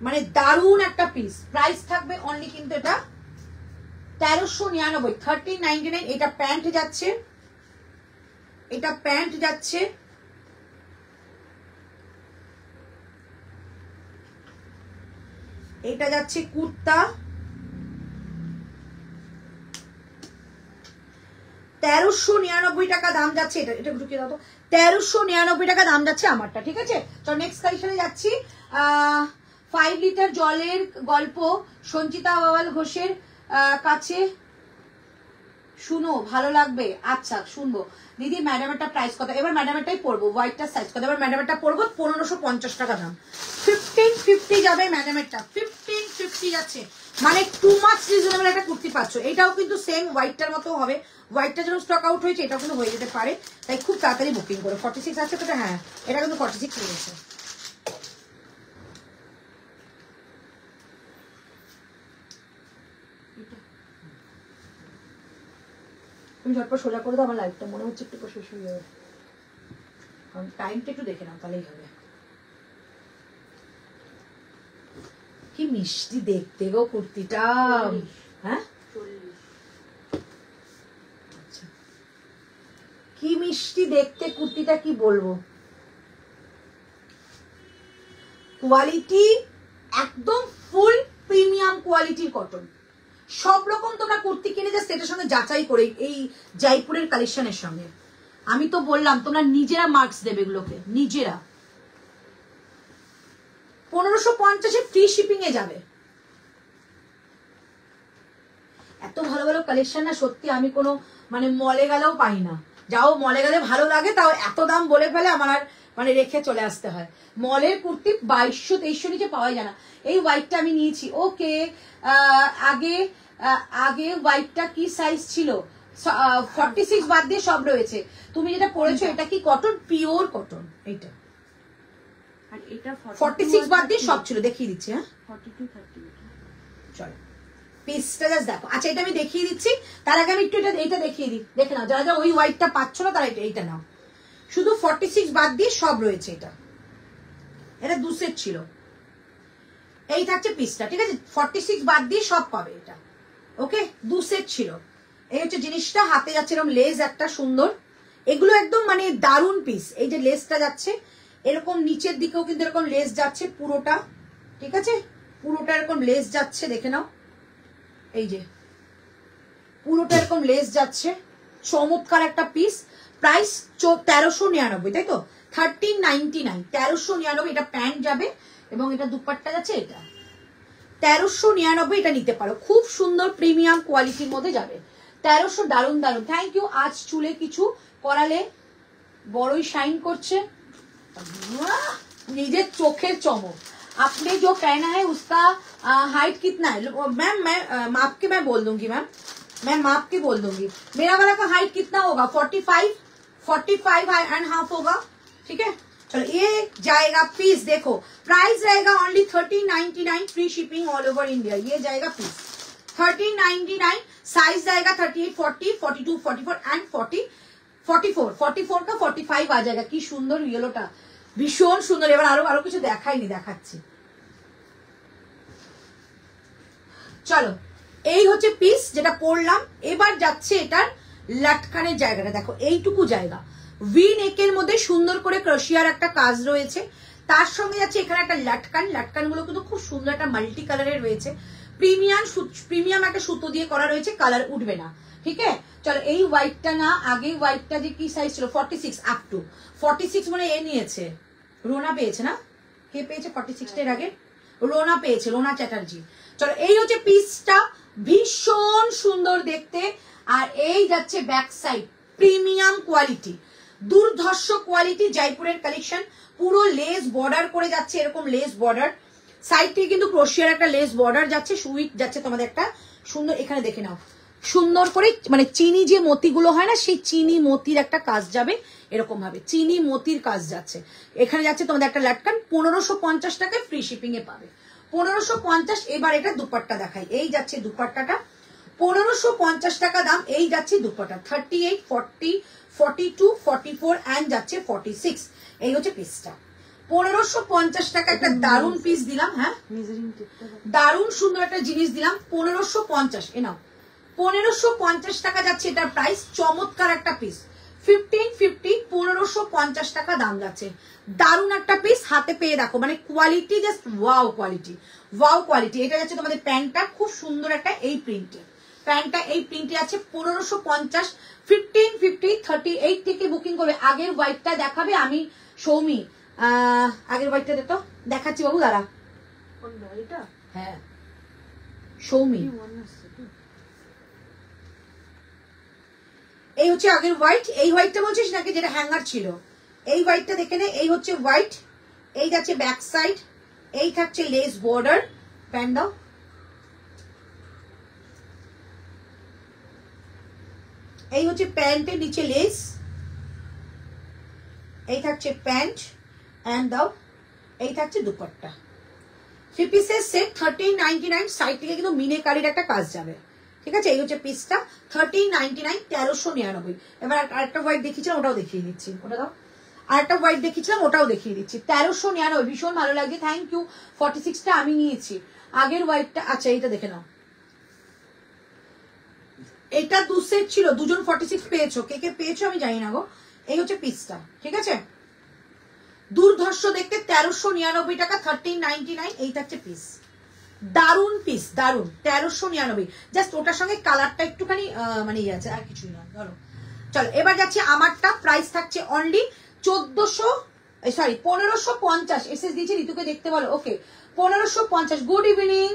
মানে দারুণ একটা পিস। প্রাইস থাকবে অনলি কিন্তু এটা 1399 1399। এটা প্যান্ট যাচ্ছে, এটা প্যান্ট যাচ্ছে, এটা যাচ্ছে কুর্তা, 1399 টাকা দাম যাচ্ছে। এটা ঢুকিয়ে দাও তো, 1399 টাকা দাম যাচ্ছে আমারটা, ঠিক আছে। তো নেক্সট কালেকশনে যাচ্ছি। 5 লিটার জলের গল্প সঞ্চিতা বাওয়াল ঘোষের কাছে শুনো, ভালো লাগবে। আচ্ছা শুনবো দিদি। ম্যাডামেরটা প্রাইস কত? এবার ম্যাডামেরটাই পড়বো, হোয়াইটটার সাইজ কত? এবার ম্যাডামেরটা পড়বো 1550 টাকা দাম। 1550 যাবে ম্যাডামেরটা, 1550 যাচ্ছে, মানে টু মাচ রিজনেবল একটা কুর্তি পাচ্ছ। এটাও কিন্তু সেম হোয়াইটটার মতো হবে। হোয়াইটটা যেন স্টক আউট হয়েছে, এটাও কিন্তু হয়ে যেতে পারে, তাই খুব তাড়াতাড়ি বুকিং করো। 46 আছে তো? হ্যাঁ এটা কিন্তু 46 হয়ে গেছে। তুমি ঝটপট সোজা করে দাও, আমার লাইফটা মনে হচ্ছে একটু শেষ হয়ে যাবে। কারণ টাইমটা একটু দেখে নাও, তাহলেই হবে। কি মিষ্টি দেখতে গো কুর্তিটা, হ্যাঁ আচ্ছা কি মিষ্টি দেখতে কুর্তিটা, কি বলবো। কোয়ালিটি একদম ফুল প্রিমিয়াম কোয়ালিটির কটন। সব রকম তোমরা কুর্তি কিনে যা সেটার সঙ্গে যাচাই করে এই জয়পুরের কালেকশনের সঙ্গে। আমি তো বললাম তোমরা নিজেরা মার্কস দেবে এগুলোকে, নিজেরা। 1550 ফ্রি শিপিং এ যাবে। এত ভালো ভালো কালেকশন না সত্যি আমি কোনো মানে মলে গেলেও পাই না। যাও মলে গেলে ভালো লাগে, তাও এত দাম বলে ফেলে আমার আর মানে রেখে চলে আসতে হয়। মলের কুর্তি 2200-2300 নিচে পাওয়া যায় না। এই হোয়াইটটা আমি নিয়েছি। ওকে, আগে হোয়াইটটা কি সাইজ ছিল? 46 বাদ দিয়ে সব রয়েছে। তুমি যেটা পরেছো এটা কি কটন? Pure cotton. এইটা আর এটা 46 বাদ দিয়ে সব ছিল, দেখিয়ে দিচ্ছি। হ্যাঁ 42 30 চলো পিসটা জাস্ট দেখো। আচ্ছা এটা আমি দেখিয়ে দিচ্ছি, তার আগে আমি একটু এইটা দেখিয়ে দিই, দেখে নাও। যারা যারা ওই হোয়াইটটা পাচ্ছ না তারা এইটা নাও। শুধু 46 বাদ দিয়ে সব রয়েছে। এটা 2 সেট ছিল। এই থাকছে পিসটা, ঠিক আছে? 46 বাদ দিয়ে সব পাবে এটা। ওকে, 2 সেট ছিল। এই হচ্ছে জিনিসটা, হাতে যাচ্ছে এরকম লেস একটা সুন্দর। এগুলো একদম মানে দারুণ পিস। এই যে লেসটা যাচ্ছে এরকম, নিচের দিকেও কিন্তু এরকম লেস যাচ্ছে পুরোটা, ঠিক আছে? পুরোটা এরকম লেস যাচ্ছে, দেখে নাও। এই যে পুরোটা এরকম লেস যাচ্ছে, চমৎকার একটা পিস। প্রাইস 1399, তাই তো? 1399, 1399। এটা প্যান্ট যাবে এবং এটা দুপাট্টা যাচ্ছে। এটা 1399, এটা নিতে পারো। খুব সুন্দর প্রিমিয়াম কোয়ালিটির মধ্যে যাবে। 1300, দারুন দারুন। Thank you. আজ চুলে কিছু করালে বড়ই শাইন করছে, নিজের চোখের চমক। आपने जो पहना है उसका हाइट कितना है? मैम मैं माप के मैं बोल दूंगी। मैम मैं माप के बोल दूंगी। मेरा वाला का हाइट कितना होगा? 45.5 होगा, ठीक है? चलो ये जाएगा पीस। देखो प्राइस रहेगा only 1399, free shipping all over India. ये जाएगा पीस 1399। साइज जाएगा 38, 40, 42, 44 एंड 44 का 45 आ जाएगा। की सुंदर येलोटा, ভীষণ সুন্দর। এবার আরো কিছু দেখাইনি, দেখাচ্ছি। চলো এই হচ্ছে পিস যেটা পরলাম। এবার যাচ্ছে এটার লাটকানের জায়গাটা দেখো, এইটুকু জায়গা ভি নেকের মধ্যে সুন্দর করে ক্রোশিয়ার একটা কাজ রয়েছে। তার সঙ্গে যাচ্ছে এখানে একটা লাটকান। লাটকানগুলো কিন্তু খুব সুন্দর একটা মাল্টি কালারের রয়েছে। প্রিমিয়াম একটা সুতো দিয়ে করা রয়েছে, কালার উঠবে না, ঠিক আছে? চলো এই হোয়াইটটা না, আগে হোয়াইটটা যে কি সাইজ ছিল 46 আপ টু 46 মানে এ নিয়েছে, রোনা পেয়েছে না? কে পেয়েছে 46 এর আগে? রোনা পেয়েছে, রোনা চ্যাটার্জি। চলো এই হচ্ছে পিসটা, ভীষণ সুন্দর দেখতে। আর এই যাচ্ছে ব্যাক সাইড, প্রিমিয়াম কোয়ালিটি, দুর্ধর্ষ কোয়ালিটি, জয়পুরের কালেকশন। পুরো লেস বর্ডার করে যাচ্ছে, এরকম লেস বর্ডার। সাইড থেকে কিন্তু ক্রোশিয়ার একটা লেস বর্ডার যাচ্ছে, সুইট যাচ্ছে তোমাদের একটা সুন্দর। এখানে দেখে নাও সুন্দর করে, মানে চিনি যে মতিগুলো হয় না, সেই চিনি মতির একটা কাজ যাবে এরকম ভাবে, চিনি মতির কাজ যাচ্ছে। এখানে যাচ্ছে তোমাদের একটা লাটকান। 1550 টাকায় ফ্রি শিপিং এ পাবে। 1550। এবার এটা দুপাট্টা দেখাই। এই যাচ্ছে দুপাট্টাটা, 1550 টাকা দাম। এই যাচ্ছে দুপাট্টা 38, 40, 42, 44 এন্ড যাচ্ছে 46। এই হচ্ছে পিসটা 1550 টাকা। একটা দারুণ পিস দিলাম। হ্যাঁ দারুণ সুন্দর একটা জিনিস দিলাম 1550। এ নাও 1550 টাকা যাচ্ছে এটার প্রাইস। চমৎকার একটা পিস 1550, 1550 টাকা দাম যাচ্ছে। দারুণ একটা পিস, হাতে পেয়ে দেখো, মানে quality just wow quality, wow quality. এটা যাচ্ছে তোমাদের প্যান্টটা, খুব সুন্দর একটা এই প্রিন্টে প্যান্টটা, এই প্রিন্টে আছে 1550। 1550, 38 থেকে বুকিং করবে। আগের হোয়াইটটা দেখাবে আমি সৌমি, আগের হোয়াইটটা তো দেখাচ্ছি বাবু, দাঁড়া। হ্যাঁ সৌমি, এই হচ্ছে আগের হোয়াইট। এই হোয়াইটটা বলছিস নাকি যেটা হ্যাঙ্গার ছিল? এই হোয়াইটটা দেখে নে। এই হচ্ছে হোয়াইট। এই যাচ্ছে ব্যাক সাইড। এই থাকছে লেস বর্ডার। প্যান্ট দাও। এই হচ্ছে প্যান্টের নিচে লেস। এই থাকছে প্যান্ট এন্ড দাও। এই থাকছে দুপাট্টা। 3 পিসের সেট 1399। সাইড থেকে কিন্তু মিনেকারির একটা কাজ যাবে, ঠিক আছে? এই হচ্ছে পিসটা 1399, 1399। এবার আরেকটা হোয়াইট দেখিয়েছিলাম, ওটাও দেখিয়ে দিচ্ছি। ওটা দাও। আরেকটা হোয়াইট দেখিয়েছিলাম, ওটাও দেখিয়ে দিচ্ছি। 1399, ভীষণ ভালো লাগছে। Thank you. 46টা আমি নিয়েছি। আগের হোয়াইটটা, আচ্ছা এইটা দেখে নাও। এটা 2 সেট ছিল, দুজন 46 পেয়েছো। কে কে পেয়েছো আমি জানি না গো। এই হচ্ছে পিসটা, ঠিক আছে? দুর্ধর্ষ দেখতে 1399 টাকা, 1399। এই থাকছে পিস, দারুন পিস, দারুন। 1399 জাস্ট। ওটার সঙ্গে কালারটা একটুখানি মানে ইয়ে আছে, আর কিছুই না। ধরো চলো এবার যাচ্ছে আমারটা। প্রাইস থাকছে অনলি 1550। এসএস দিয়েছি, ঋতুকে দেখতে বলো। ওকে 1550। গুড ইভিনিং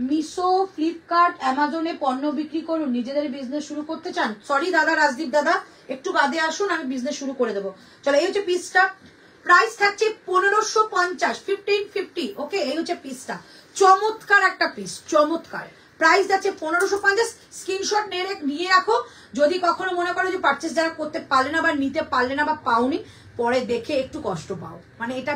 মিশো, ফ্লিপকার্ট, অ্যামাজনে পণ্য বিক্রি করুন, নিজেদের বিজনেস শুরু করতে চান? সরি দাদা, রাজদীপ দাদা, একটু বাদে আসুন, আমি বিজনেস শুরু করে দেবো। চলো, এই হচ্ছে পিসটা, প্রাইস থাকছে 1550, 1550। ওকে, এই হচ্ছে পিসটা, চমৎকার একটা পিস, চমৎকার। প্রাইস যাচ্ছে 1550। স্ক্রিনশট নিয়ে রাখো, যদি কখনো মনে করো যে পারচেস যারা করতে পারলে না বা নিতে পারলে না বা পাওনি, পরে দেখে একটু কষ্ট পাও, মানে এটা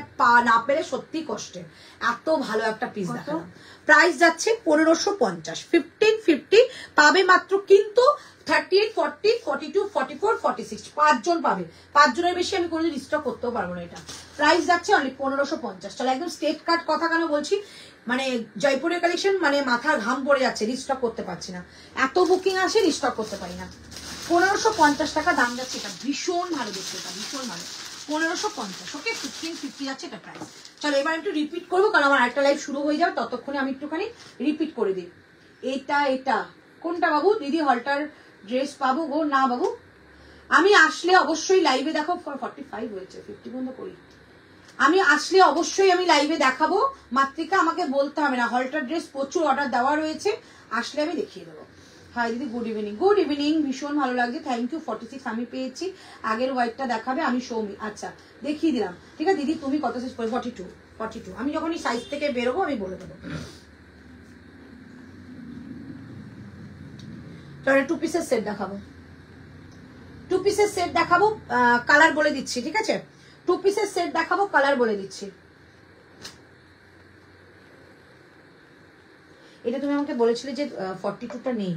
না পেলে সত্যি কষ্টের। এত ভালো একটা পিস দেখালাম। প্রাইস যাচ্ছে 1550, 1550 পাবে মাত্র, কিন্তু 38, 40, 42, 44, 46 5জন পাবে। 5 জনের বেশি আমি কোনোদিন স্টক করতেও পারবো না। এটা প্রাইস যাচ্ছে অনলি 1550। চলো, একদম স্টেট কার্ড কথা কেন বলছি, মানে জয়পুরের কালেকশন, মানে মাথার ঘাম পড়ে যাচ্ছে, রিস্টক করতে পারছি না, এত বুকিং আসে, রিস্টক করতে পারি না। 1550 টাকা দাম যাচ্ছে, এটা ভীষণ ভালো দেখতে, এটা ভীষণ ভালো, 1550। ওকে, 1550 যাচ্ছে এটা প্রাইস। চলো, এবার একটু রিপিট করবো, কারণ আমার একটা লাইভ শুরু হয়ে যাবে, ততক্ষণে আমি একটুখানি রিপিট করে দিই। এটা কোনটা বাবু? দিদি হলটার ড্রেস পাবো গো? না বাবু, আমি আসলে অবশ্যই লাইভে দেখো। 45 হয়েছে, 50 বন্ধ করি। আমি আসলে অবশ্যই আমি লাইভে দেখাবো। মাতৃকা, আমাকে বলতে হবে না, হলটার ড্রেস প্রচুর অর্ডার দেওয়া রয়েছে, আসলে আমি দেখিয়ে দেবো। হাই দিদি, গুড ইভিনিং। গুড ইভিনিং, ভীষণ ভালো লাগছে, থ্যাংক ইউ। 46 আমি পেয়েছি, আগের হোয়াইটটা দেখাবে, আমি সৌমি। আচ্ছা, দেখিয়ে দিলাম, ঠিক আছে দিদি। তুমি কত সাইজ? 42। আমি যখন এই সাইজ থেকে বেরোবো আমি বলে দেবো। তাহলে 2 পিসের সেট দেখাবো, 2 পিসের সেট দেখাবো, কালার বলে দিচ্ছি, ঠিক আছে? 2 পিসের সেট দেখাবো, কালার বলে দিচ্ছি। এটা তুমি আমাকে বলেছিলে যে 42টা নেই,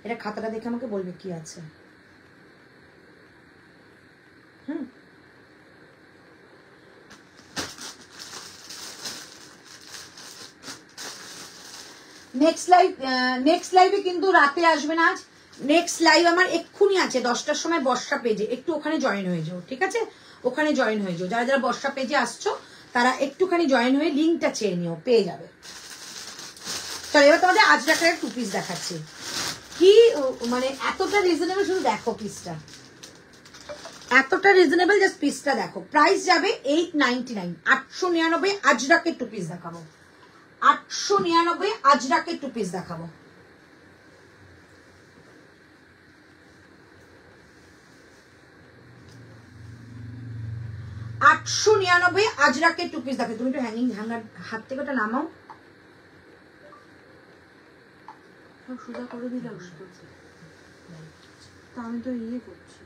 এটা খাতাটা দেখে আমাকে বলবে কি আছে। নেক্সট লাইভে কিন্তু রাতে আসবে না আজ। নেক্সট লাইভ আমার এক্ষুনি আছে 10টার সময় বর্ষা পেজে, একটু ওখানে জয়েন হয়ে যাও, ঠিক আছে? ওখানে জয়েন হয়ে যাও, যারা যারা বর্ষা পেজে আসছো তারা একটুখানি জয়েন হয়ে লিঙ্কটা চেয়ে নিও, পেয়ে যাবে। চলো, এবার তোমাদের আজরাকের 2 পিস দেখাচ্ছি। কি মানে এতটা রিজনেবল, শুধু দেখো পিসটা, এতটা রিজনেবল, জাস্ট পিসটা দেখো। প্রাইস যাবে 899, 899। আজরাকের 2 পিস দেখাবো, 899 আজরাকের 2 পিস দেখাবো। $899 আজরাকের 2 পিস দেখো। তুমি একটু হ্যাঙ্গার হাত থেকে ওটা নামাও, সোজা করে দিলাম, আমি তো ইয়ে করছি।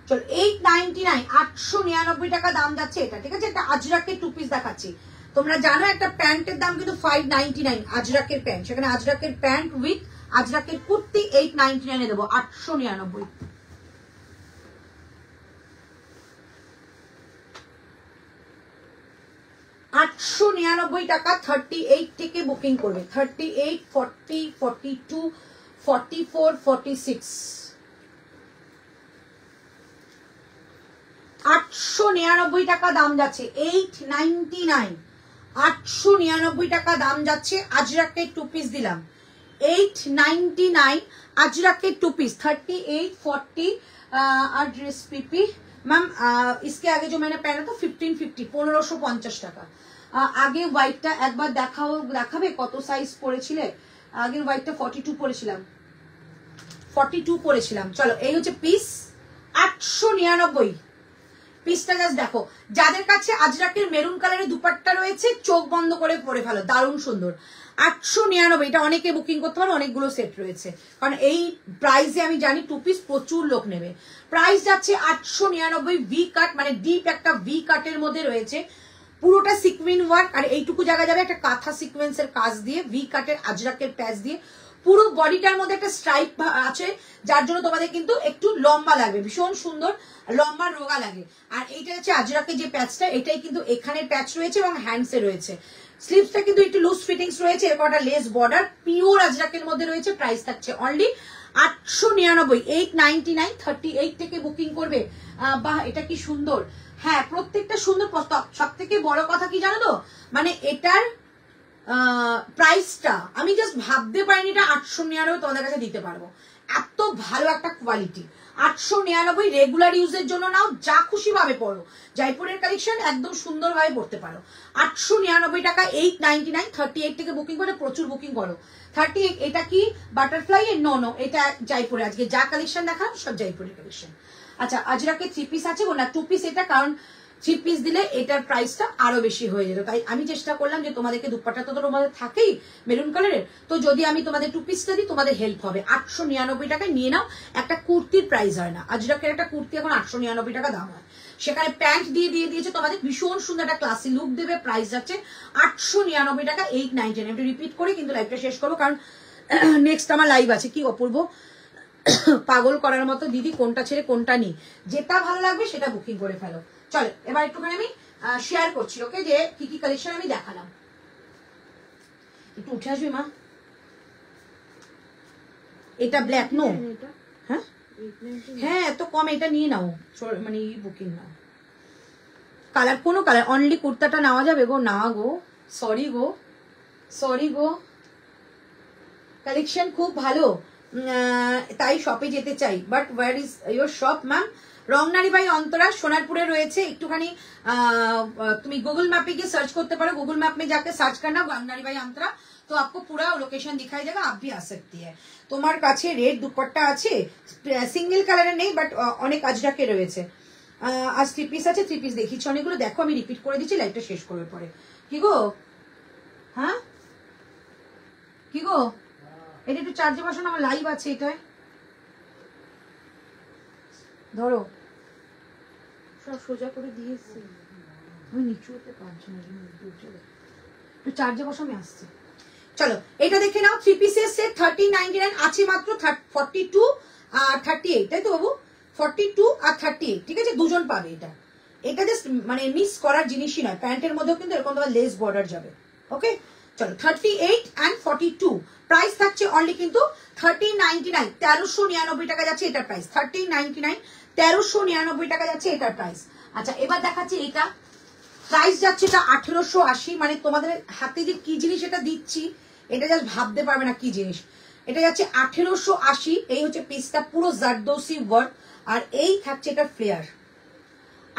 চল, 899, 899 টাকা দাম যাচ্ছে এটা, ঠিক আছে? একটা আজরাকের 2 পিস দেখাচ্ছি। তোমরা জানো একটা প্যান্টের দাম কিন্তু 599, আজরাকের প্যান্ট, সেখানে আজরাকের প্যান্ট উইথ আজরাকের কুর্তি 899 দেবো, 899। টাকা 38 থেকে বুকিং করবে, 38, 40, 42, 44, 46। 899 টাকা দাম যাচ্ছে, 899, 899 টাকা দাম যাচ্ছে। আজরাকের 2 পিস দিলাম, 899 अजरक 2 पीस 38, 40 और ड्रेस पीपी मैम। इसके आगे जो मैंने पहना था 1550, 1550 টাকা। আগে হোয়াইটটা একবার দেখাবে কত সাইজ পড়েছিলে? আগের হোয়াইটটা 42 পড়েছিলাম, 42 পড়েছিলাম। চলো, এই হচ্ছে পিস 899 পিসটা, জাস্ট দেখো। যাদের কাছে আজরাকের মেরুন কালারের দুপাট্টা রয়েছে চোখ বন্ধ করে পরে ফেলো, দারুণ সুন্দর। 899, এটা অনেকে বুকিং করতে পারো, অনেকগুলো সেট রয়েছে, কারণ এই প্রাইসে আমি জানি 2 পিস প্রচুর লোক নেবে। প্রাইস যাচ্ছে 899, ভি কাট, মানে ডিপ একটা ভি কাটের মধ্যে রয়েছে, পুরোটা সিকুইন ওয়ার্ক, আর এইটুকু জায়গা যাবে একটা কাঁথা সিকোয়েন্সের কাজ দিয়ে, ভি কাটের আজরাকের প্যাচ দিয়ে পুরো বডিটার মধ্যে একটা স্ট্রাইপ আছে, যার জন্য তোমাদের কিন্তু একটু লম্বা লাগবে, ভীষণ সুন্দর লম্বা রোগা লাগে। আর এইটা হচ্ছে আজরাকের যে প্যাচটা, এটাই কিন্তু এখানে প্যাচ রয়েছে এবং হ্যান্ডসে রয়েছে। স্লিভসটা কিন্তু একটু লুজ ফিটিংস রয়েছে, এরপর একটা লেস বর্ডার, পিওর আজরাকের মধ্যে রয়েছে। প্রাইস থাকছে অনলি 899, 899, 38 থেকে বুকিং করবে। বাহ, এটা কি সুন্দর! হ্যাঁ, প্রত্যেকটা সুন্দর। সব থেকে বড় কথা কি জানো তো, মানে এটার প্রাইসটা আমি জাস্ট ভাবতে পারিনি এটা 899 তোমাদের কাছে দিতে পারবো। এত ভালো একটা কোয়ালিটি, 899 রেগুলার ইউজের জন্য নাও, যা খুশি ভাবে পরো। জয়পুরের কালেকশন একদম সুন্দরভাবে পড়তে পারো। 899 টাকা, 899, 38 থেকে বুকিং করে, প্রচুর বুকিং করো। 38 এটা কি বাটারফ্লাই এর? নো, এটা জয়পুরে। আজকে যা কালেকশন দেখালাম সব জয়পুরের কালেকশন। আচ্ছা, আজরাকে 3 পিস আছে না 2 পিস, এটা কারণ 3 পিস দিলে এটার প্রাইসটা আরো বেশি হয়ে যেত, তাই আমি চেষ্টা করলাম যে তোমাদেরকে দুপাট্টা তো তোমাদের থাকেই মেরুন কালারের, তো যদি আমি তোমাদের 2 পিসটা দিই তোমাদের হেল্প হবে। 899 টাকায় নিয়ে নাও। একটা কুর্তির প্রাইস হয় না, আজরাকের একটা কুর্তি এখন 899 টাকা দাম হয়, সেখানে প্যান্ট দিয়ে দিয়েছে তোমাদের, ভীষণ সুন্দর একটা ক্লাসি লুক দেবে। প্রাইস যাচ্ছে 899 টাকা, 899। একটু রিপিট করে কিন্তু লাইভটা শেষ করবো, কারণ নেক্সট আমার লাইভ আছে। কি অপূর্ব পাগল করার মতো দিদি, কোনটা ছেড়ে কোনটা নিই, যেটা ভালো লাগবে সেটা বুকিং করে ফেলো। চলো এবার একটুখানি আমি শেয়ার করছি ওকে, যে কি কি কালেকশন আমি দেখালাম। একটু উঠে আসবি মা। এটা ব্ল্যাক নো, হ্যাঁ হ্যাঁ এত কম, এটা নিয়ে নাও, মানে বুকিং নাও। কালার কোনো কালার, অনলি কুর্তাটা নেওয়া যাবে গো? না গো, সরি গো। কালেকশন খুব ভালো, তাই শপে যেতে চাই, but where is your shop ma'am? Rangnari by Antara সোনারপুরে রয়েছে। একটুখানি তুমি গুগल मैप पे गए सर्च करते पारो, गूगल मैप में जाके सर्च करना रंगनारी बाई अंतरा, तो आपको पूरा लोकेशन दिखाई देगा, आप भी आ सकती है। তোমার কাছে রেড দুপাট্টা আছে, সিঙ্গেল কালারে নেই, বাট অনেক আজরাকে রয়েছে। আজ 3 পিস আছে, 3 পিস দেখিছি অনেকগুলো, দেখো আমি রিপিট করে দিচ্ছি লাইভটা শেষ করবে পরে। কি গো, হ্যাঁ কি গো, এটা একটু চার্জে বসানো, আমার লাইভ আছে এটায়, ধরো সব সোজা করে দিয়েছি, আমি নিচু হতে পারছি না, একটু চার্জে বসো, আমি আসছি। চলো এটা দেখে নাও, 3 পিসের সেট 1399 আছে মাত্র, 42 আর 38, তাই তো বাবু? 42 আর 38, ঠিক আছে, দুজন পাবে এটা। এটা জাস্ট মানে মিস করার জিনিসই নয়, প্যান্টের মধ্যেও কিন্তু এরকম তোমার লেস বর্ডার যাবে। ওকে চলো, 38 and 42 প্রাইস থাকছে অনলি কিন্তু 1399, 1399 টাকা যাচ্ছে এটার প্রাইস। 1399, 1399 টাকা যাচ্ছে এটার প্রাইস। আচ্ছা এবার দেখাচ্ছি এটা, প্রাইস যাচ্ছে এটা 1880, মানে তোমাদের হাতে যে কি জিনিস এটা দিচ্ছি এটা জাস্ট ভাবতে পারবে না কি জিনিস। এটা যাচ্ছে 1880, এই হচ্ছে পিসটা, পুরো জারদৌসি ওয়ার্ক, আর এই থাকছে এটা ফ্লেয়ার।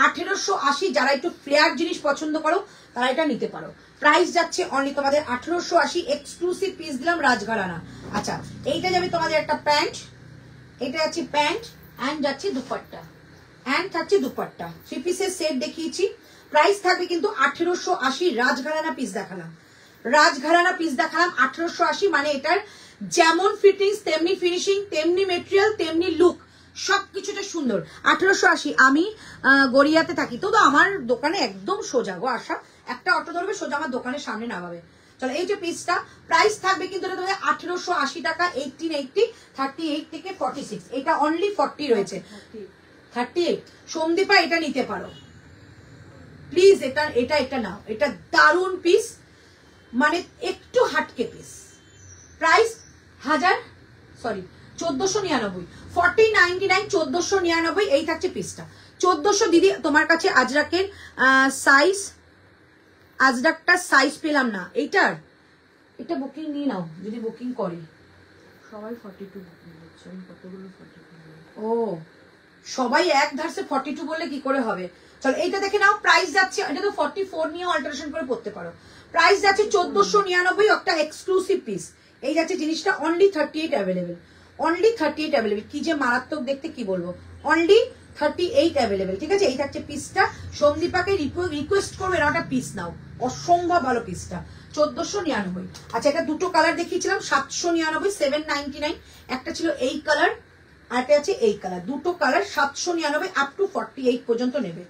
1880, যারা একটু ফ্লেয়ার জিনিস পছন্দ করো তারা এটা নিতে পারো। প্রাইস যাচ্ছে অনলি তোমাদের 1880, এক্সক্লুসিভ পিস দিলাম রাজঘরানা। আচ্ছা এইটা যাবে তোমাদের একটা প্যান্ট, এটা যাচ্ছে প্যান্ট অ্যান্ড যাচ্ছে দুপাট্টা, অ্যান্ড থাকছে দুপাট্টা। 3 পিসের সেট দেখিয়েছি, প্রাইস থাকবে কিন্তু 1880। রাজঘরানা পিস দেখালাম, 1880, মানে এটার যেমন ফিটিংস তেমনি ফিনিশিং, তেমনি মেটেরিয়াল, তেমনি লুক, সবকিছুটা সুন্দর। 1880। আমি গড়িয়াতে থাকি, তো আমার দোকানে একদম সোজা গো আসা, একটা অটো ধরবে সোজা আমার দোকানের সামনে নামাবে। চলো এই যে পিসটা, প্রাইস থাকবে কিন্তু এটা তোমাদের 1880 টাকা, 1880, 38 থেকে 46, এটা অনলি 40 রয়েছে, 38। সন্দীপা এটা নিতে পারো প্লিজ, এটা নাও, এটা দারুন পিস, মানে একটু হাটকে পিস। প্রাইস 1499, 1499, 1499, এই থাকছে পিসটা 1400। দিদি তোমার কাছে আজরাকের সাইজ, আজরাকটা সাইজ পেলাম না এইটার, এটা বুকিং নিয়ে নাও যদি বুকিং করে। সবাই 42 বুকিং করছে, আমি কতগুলো 42। ও সবাই এক ধারসে 42 বললে কি করে হবে। চলো এইটা দেখে নাও, প্রাইস যাচ্ছে, এটা তো 44 নিয়ে অল্টারেশন করে পড়তে পারো। প্রাইস যাচ্ছে 1499, একটা এক্সক্লুসিভ পিস। এই যাচ্ছে জিনিসটা, অনলি 38 অ্যাভেলেবেল, অনলি 38 অ্যাভেলেবেল। কি যে মারাত্মক দেখতে, কি বলবো, অনলি 38 অ্যাভেলেবেল, ঠিক আছে। এই থাকছে পিসটা, সন্দীপাকে রিকোয়েস্ট করবে একটা পিস নাও, অসম্ভব ভালো পিসটা, 1499। আচ্ছা এটা দুটো কালার দেখিয়েছিলাম, 799, 799, একটা ছিল এই কালার, আরেকটা আছে এই কালার, দুটো কালার 799, আপ টু 48 পর্যন্ত নেবে,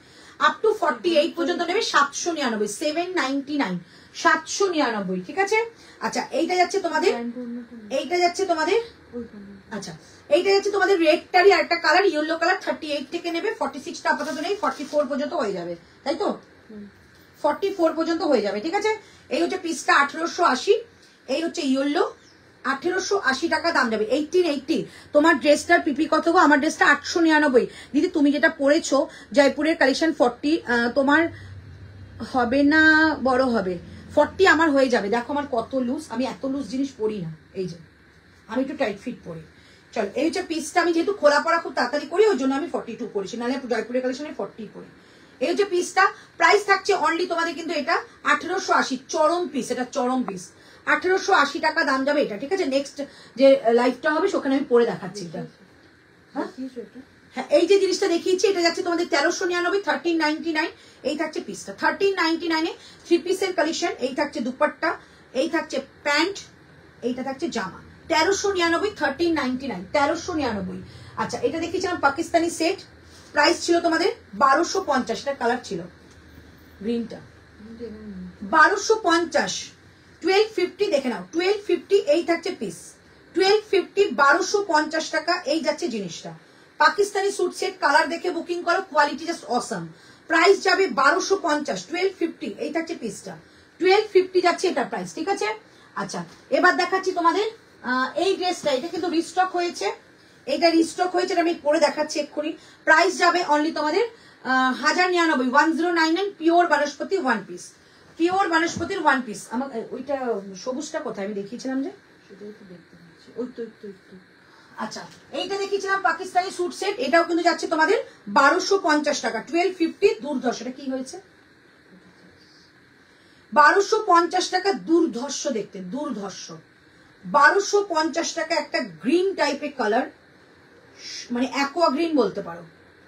আপ টু 48 পর্যন্ত নেবে 799, 799, 799, ঠিক আছে। আচ্ছা এইটা যাচ্ছে তোমাদের, এইটা যাচ্ছে তোমাদের, আচ্ছা এইটা যাচ্ছে তোমাদের রেডটারই আরেকটা কালার, ইয়েলো কালার, 38 থেকে নেবে, 46টা আপাতত নেই, 44 পর্যন্ত হয়ে যাবে, তাই তো, 44 পর্যন্ত হয়ে যাবে, ঠিক আছে। এই হচ্ছে পিসটা 1880, এই হচ্ছে ইয়েলো, 1880 টাকা দাম যাবে, 1880। তোমার ড্রেসটার পিপি কত গো? আমার ড্রেসটা 899। দিদি তুমি যেটা পরেছো জয়পুরের কালেকশন 40, তোমার হবে না, বড় হবে, 40 আমার হয়ে যাবে। দেখো আমার কত লুজ, আমি এত লুজ জিনিস পরি না, এই যে আমি একটু টাইট ফিট পরি, চল এই হচ্ছে পিসটা। আমি যেহেতু খোলা পড়া খুব তাড়াতাড়ি করি ওই জন্য আমি 42 করেছি, নাহলে জয়পুরের কালেকশনে 40 করি। এই হচ্ছে পিসটা, প্রাইস থাকছে অনলি তোমাদের কিন্তু এটা 1880, চরম পিস, এটা চরম পিস, 1880 টাকা দাম যাবে এটা, ঠিক আছে। নেক্সট যে লাইভটা হবে সেখানে আমি পরে দেখাচ্ছি এটা। হ্যাঁ এই যে জিনিসটা দেখিয়েছি এটা যাচ্ছে তোমাদের 1399, 1399, এই থাকছে পিসটা 1399 এ 3 পিসের কালেকশন। এই থাকছে দুপাট্টা, এই থাকছে প্যান্ট, এইটা থাকছে জামা, 1399, 1399, 1399। আচ্ছা এটা দেখিয়েছিলাম পাকিস্তানি সেট, প্রাইস ছিল তোমাদের 1250, এটা কালার ছিল গ্রিনটা, 1250, 1250 দেখে নাও, 1250 এই থাকছে পিস, 1250, 1250 টাকা এই যাচ্ছে জিনিসটা। পাকিস্তানি স্যুট সেট, কালার দেখে বুকিং করো, কোয়ালিটি জাস্ট অসাম। প্রাইস যাবে 1250, 1250 এই থাকছে পিসটা, 1250 যাচ্ছে এটা প্রাইস, ঠিক আছে। আচ্ছা এবার দেখাচ্ছি তোমাদের এই ড্রেসটা, এটা কিন্তু রিস্টক হয়েছে, এটা রিস্টক হয়েছে, এটা আমি পরে দেখাচ্ছি এক্ষুনি। প্রাইস যাবে অনলি তোমাদের 1099, 1099, পিওর বনস্পতি ওয়ান পিস, পিওর বনস্পতির ওয়ান পিস। আমার ওইটা সবুজটা কোথায় আমি দেখিয়েছিলাম যে, সেটাই তো দেখতে পাচ্ছি, ওই তো আচ্ছা এইটা দেখিয়েছিলাম পাকিস্তানি স্যুট সেট, এটাও কিন্তু যাচ্ছে তোমাদের 1250 টাকা, 1250, দুর্ধর্ষ, এটা কি হয়েছে 1250 টাকা, দুর্ধর্ষ দেখতে, দুর্ধর্ষ 1250 টাকা, একটা গ্রিন টাইপের কালার, মানে অ্যাকোয়া গ্রিন বলতে পারো,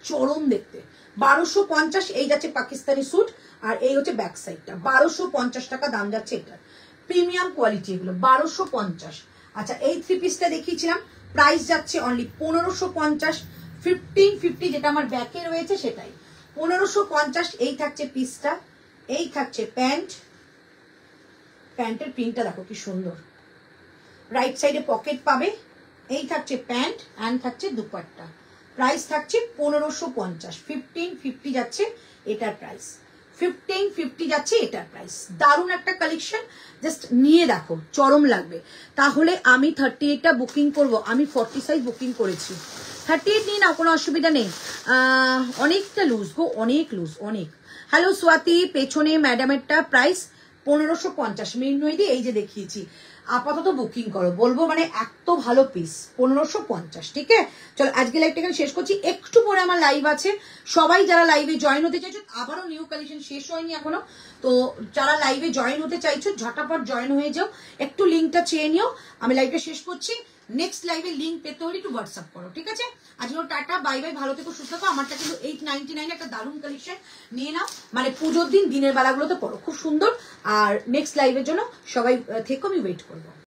চরম দেখতে, 1250 এই যাচ্ছে পাকিস্তানি স্যুট। আর এই হচ্ছে ব্যাক সাইডটা, 1250 টাকা দাম যাচ্ছে এটা, প্রিমিয়াম কোয়ালিটি এগুলো 1250। আচ্ছা এই থ্রি পিসটা দেখিয়েছিলাম, প্রাইস যাচ্ছে অনলি 1550, 1550 যেটা আমার ব্যাকে রয়েছে সেটাই 1550। এই থাকছে পিসটা, এই থাকছে প্যান্ট, প্যান্টের প্রিন্টটা দেখো কি সুন্দর, রাইট সাইডে পকেট পাবে, এই থাকছে প্যান্ট অ্যান্ড থাকছে দুপাট্টা। প্রাইস থাকছে 1550, 1550 যাচ্ছে এটার প্রাইস, 1550 যাচ্ছে এটার প্রাইস। দারুণ একটা কালেকশন, জাস্ট নিয়ে দেখো চরম লাগবে। তাহলে আমি 38টা বুকিং করব, আমি 40 সাইজ বুকিং করেছি, 38 নিয়ে না কোনো অসুবিধা নেই, অনেকটা লুজ গো, অনেক লুজ, অনেক। হ্যালো সোয়াতি, পেছনে ম্যাডামেরটা প্রাইস 1550, মৃন্ময়ী এই যে দেখিয়েছি, আপাতত বুকিং করো, বলবো মানে এত ভালো পিস 1550, ঠিক আছে। চলো আজকে লাইভটা এখানে শেষ করছি, একটু পরে আমার লাইভ আছে, সবাই যারা লাইভে জয়েন হতে চাইছো, আবারও নিউ কালেকশন শেষ হয়নি এখনো, তো যারা লাইভে জয়েন হতে চাইছো ঝটাপট জয়েন হয়ে যাও, একটু লিঙ্কটা চেয়ে নিও। আমি লাইভটা শেষ করছি, নেক্সট লাইভে লিঙ্ক পেতে হলে একটু হোয়াটসঅ্যাপ করো, ঠিক আছে। আজকে টাটা, বাই বাই, ভালো থেকো, সুস্থ থাকো। আমারটা কিন্তু 899 একটা দারুণ কালেকশন, নিয়ে নাও, মানে পুজোর দিন দিনের বেলাগুলোতে পড়ো, খুব সুন্দর। আর নেক্সট লাইভের জন্য সবাই থেকো, আমি ওয়েট করবো।